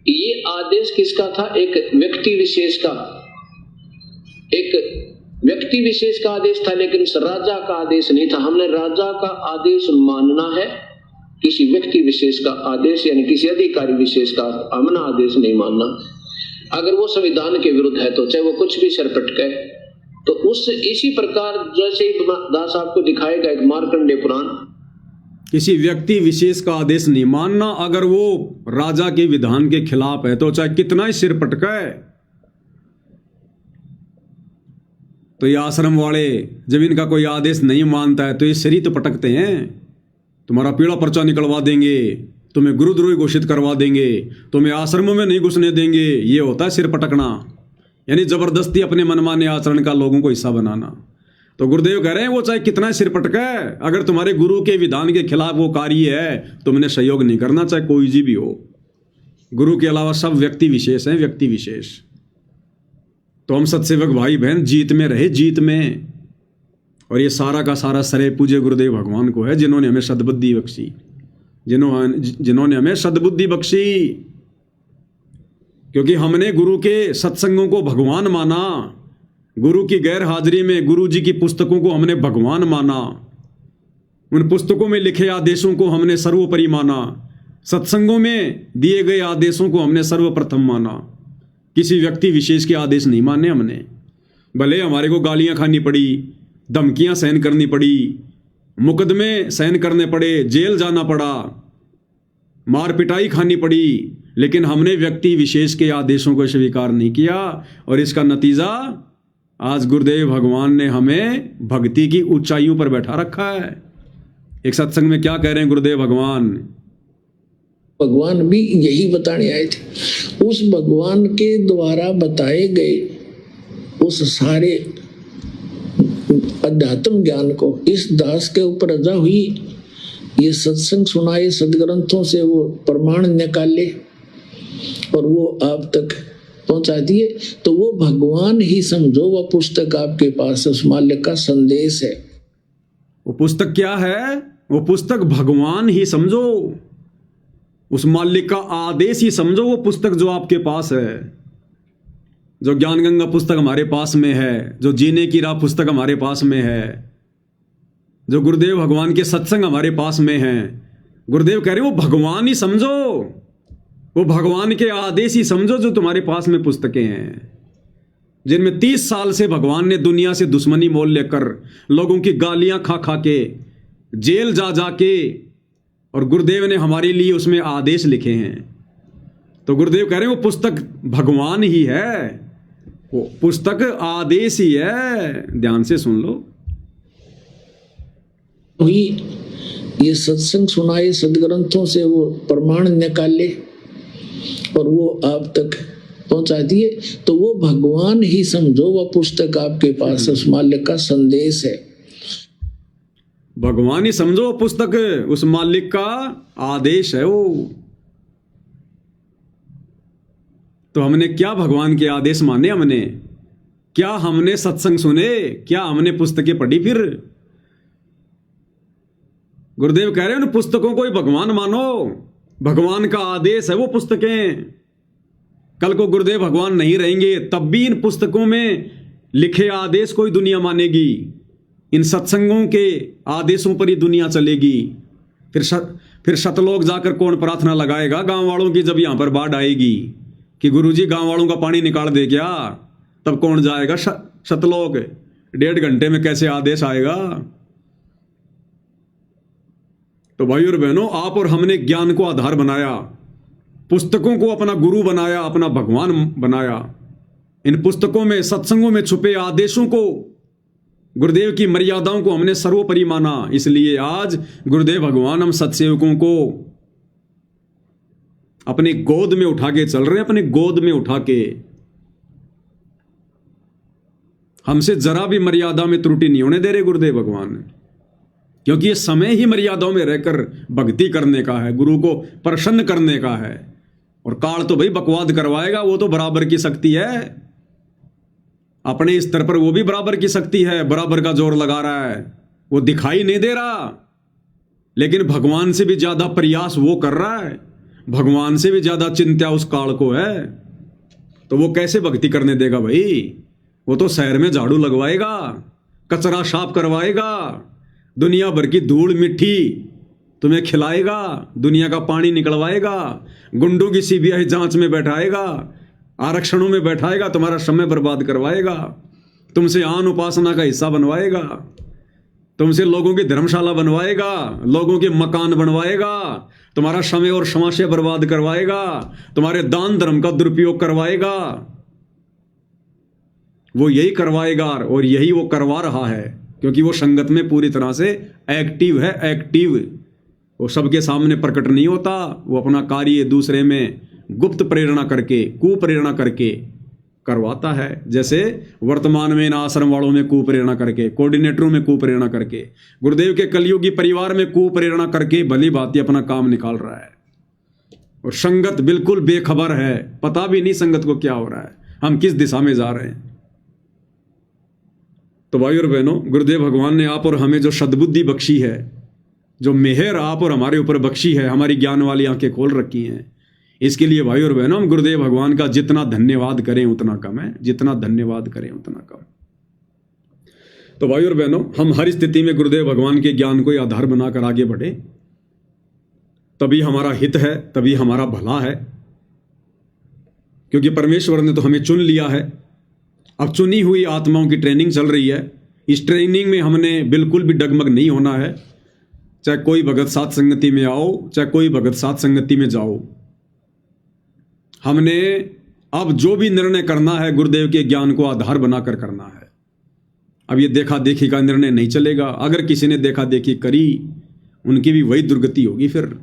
ये आदेश किसका था? एक व्यक्ति विशेष का, एक व्यक्ति विशेष का आदेश था, लेकिन राजा का आदेश नहीं था। हमने राजा का आदेश मानना है, किसी व्यक्ति विशेष का आदेश यानी किसी अधिकारी विशेष का हमने आदेश नहीं मानना। अगर वो संविधान के विरुद्ध है तो चाहे वो कुछ भी सर पटके, तो उस इसी प्रकार जैसे ही दास आपको दिखाएगा एक मार्कंडेय पुराण, किसी व्यक्ति विशेष का आदेश नहीं मानना, अगर वो राजा के विधान के खिलाफ है तो चाहे कितना ही सिर पटकाए। तो ये आश्रम वाले जब इनका कोई आदेश नहीं मानता है तो ये सिर ही तो पटकते हैं। तुम्हारा पीला पर्चा निकलवा देंगे, तुम्हें गुरुद्रोही घोषित करवा देंगे, तुम्हें आश्रमों में नहीं घुसने देंगे। ये होता है सिर पटकना, यानी जबरदस्ती अपने मनमाने आचरण का लोगों को हिस्सा बनाना। तो गुरुदेव कह रहे हैं वो चाहे कितना सिर पटका है, अगर तुम्हारे गुरु के विधान के खिलाफ वो कार्य है, तुमने सहयोग नहीं करना, चाहे कोई जी भी हो। गुरु के अलावा सब व्यक्ति विशेष हैं, व्यक्ति विशेष। तो हम सत्सेवक भाई बहन जीत में रहे, जीत में। और ये सारा का सारा श्रेय पूज्य गुरुदेव भगवान को है, जिन्होंने हमें सद्बुद्धि बख्शी, जिन्होंने हमें सद्बुद्धि बख्शी। क्योंकि हमने गुरु के सत्संगों को भगवान माना, गुरु की गैर हाजिरी में गुरु जी की पुस्तकों को हमने भगवान माना, उन पुस्तकों में लिखे आदेशों को हमने सर्वोपरि माना, सत्संगों में दिए गए आदेशों को हमने सर्वप्रथम माना। किसी व्यक्ति विशेष के आदेश नहीं माने हमने। भले हमारे को गालियां खानी पड़ी, धमकियां सहन करनी पड़ी, मुकदमे सहन करने पड़े, जेल जाना पड़ा, मार पिटाई खानी पड़ी, लेकिन हमने व्यक्ति विशेष के आदेशों को स्वीकार नहीं किया। और इसका नतीजा आज गुरुदेव भगवान ने हमें भक्ति की ऊंचाइयों पर बैठा रखा है। एक सत्संग में क्या कह रहे हैं गुरुदेव भगवान? भगवान भी यही बताने आए थे। उस भगवान के द्वारा बताए गए उस सारे अध्यात्म ज्ञान को इस दास के ऊपर रजा हुई। ये सत्संग सुनाए, सदग्रंथों से वो प्रमाण निकाले और वो आप तक पहुंचा दिए। तो वो भगवान ही समझो, वो पुस्तक आपके पास उस मालिक का संदेश है। वो पुस्तक क्या है? वो पुस्तक भगवान ही समझो, उस मालिक का आदेश ही समझो। वो पुस्तक जो आपके पास है, जो ज्ञान गंगा पुस्तक हमारे पास में है, जो जीने की राह पुस्तक हमारे पास में है, जो गुरुदेव भगवान के सत्संग हमारे पास में हैं, गुरुदेव कह रहे वो भगवान ही समझो, वो भगवान के आदेश ही समझो जो तुम्हारे पास में पुस्तकें हैं, जिनमें 30 साल से भगवान ने दुनिया से दुश्मनी मोल लेकर, लोगों की गालियां खा खा के, जेल जा जा के, और गुरुदेव ने हमारे लिए उसमें आदेश लिखे हैं। तो गुरुदेव कह रहे हैं वो पुस्तक भगवान ही है, वो पुस्तक आदेश ही है। ध्यान से सुन लो। हुई ये सत्संग सुनाए, सदग्रंथों से वो प्रमाण निकाले और वो आप तक पहुंचा दिए। तो वो भगवान ही समझो, वो पुस्तक आपके पास उस मालिक का संदेश है। भगवान ही समझो, पुस्तक उस मालिक का आदेश है वो। तो हमने क्या भगवान के आदेश माने? हमने क्या, हमने सत्संग सुने? क्या हमने पुस्तकें पढ़ी? फिर गुरुदेव कह रहे हैं उन पुस्तकों को ही भगवान मानो, भगवान का आदेश है वो पुस्तकें। कल को गुरुदेव भगवान नहीं रहेंगे तब भी इन पुस्तकों में लिखे आदेश को ही दुनिया मानेगी, इन सत्संगों के आदेशों पर ही दुनिया चलेगी। फिर शतलोक जाकर कौन प्रार्थना लगाएगा गांव वालों की, जब यहां पर बाढ़ आएगी कि गुरुजी गांव वालों का पानी निकाल दे क्या? तब कौन जाएगा शतलोक? 1.5 घंटे में कैसे आदेश आएगा? तो भाई और बहनों, आप और हमने ज्ञान को आधार बनाया, पुस्तकों को अपना गुरु बनाया, अपना भगवान बनाया। इन पुस्तकों में, सत्संगों में छुपे आदेशों को, गुरुदेव की मर्यादाओं को हमने सर्वोपरि माना। इसलिए आज गुरुदेव भगवान हम सत्सेवकों को अपने गोद में उठा के चल रहे हैं, अपने गोद में उठा के। हमसे जरा भी मर्यादा में त्रुटि नहीं होने दे रहे गुरुदेव भगवान, क्योंकि ये समय ही मर्यादाओं में रहकर भक्ति करने का है, गुरु को प्रसन्न करने का है। और काल तो भाई बकवाद करवाएगा, वो तो बराबर की शक्ति है, अपने स्तर पर वो भी बराबर की शक्ति है, बराबर का जोर लगा रहा है। वो दिखाई नहीं दे रहा, लेकिन भगवान से भी ज्यादा प्रयास वो कर रहा है, भगवान से भी ज्यादा चिंता उस काल को है। तो वो कैसे भक्ति करने देगा भाई? वो तो शहर में झाड़ू लगवाएगा, कचरा साफ करवाएगा, दुनिया भर की धूल मिट्टी तुम्हें खिलाएगा, दुनिया का पानी निकलवाएगा, गुंडों की सीबीआई जांच में बैठाएगा, आरक्षणों में बैठाएगा, तुम्हारा समय बर्बाद करवाएगा, तुमसे आन उपासना का हिस्सा बनवाएगा, तुमसे लोगों की धर्मशाला बनवाएगा, लोगों के मकान बनवाएगा, तुम्हारा समय और समाशय बर्बाद करवाएगा, तुम्हारे दान धर्म का दुरुपयोग करवाएगा। वो यही करवाएगा और यही वो करवा रहा है, क्योंकि वो संगत में पूरी तरह से एक्टिव है, एक्टिव। वो सबके सामने प्रकट नहीं होता, वो अपना कार्य दूसरे में गुप्त प्रेरणा करके, कुप्रेरणा करके करवाता है। जैसे वर्तमान में इन आश्रम वालों में कुप्रेरणा करके, कोऑर्डिनेटरों में कुप्रेरणा करके, गुरुदेव के कलयुगी परिवार में कुप्रेरणा करके भली भांति अपना काम निकाल रहा है। और संगत बिल्कुल बेखबर है, पता भी नहीं संगत को क्या हो रहा है, हम किस दिशा में जा रहे हैं। तो भाई और बहनों, गुरुदेव भगवान ने आप और हमें जो सद्बुद्धि बख्शी है, जो मेहर आप और हमारे ऊपर बख्शी है, हमारी ज्ञान वाली आंखें खोल रखी हैं, इसके लिए भाई और बहनों हम गुरुदेव भगवान का जितना धन्यवाद करें उतना कम है, जितना धन्यवाद करें उतना कम। तो भाई और बहनों, हम हर स्थिति में गुरुदेव भगवान के ज्ञान को आधार बनाकर आगे बढ़े, तभी हमारा हित है, तभी हमारा भला है। क्योंकि परमेश्वर ने तो हमें चुन लिया है। अब चुनी हुई आत्माओं की ट्रेनिंग चल रही है। इस ट्रेनिंग में हमने बिल्कुल भी डगमग नहीं होना है। चाहे कोई भगत साथ संगति में आओ, चाहे कोई भगत साथ संगति में जाओ, हमने अब जो भी निर्णय करना है गुरुदेव के ज्ञान को आधार बनाकर करना है। अब ये देखा देखी का निर्णय नहीं चलेगा। अगर किसी ने देखा देखी करी, उनकी भी वही दुर्गति होगी, फिर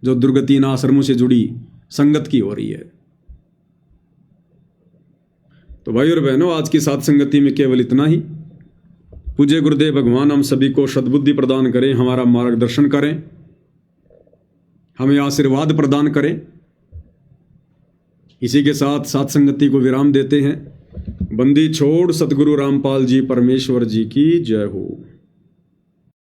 जो दुर्गति इन आश्रमों से जुड़ी संगत की हो रही है। तो भाई और बहनों, आज की साथ संगति में केवल इतना ही। पूज्य गुरुदेव भगवान हम सभी को सद्बुद्धि प्रदान करें, हमारा मार्गदर्शन करें, हमें आशीर्वाद प्रदान करें। इसी के साथ साथ संगति को विराम देते हैं। बंदी छोड़ सतगुरु रामपाल जी परमेश्वर जी की जय हो।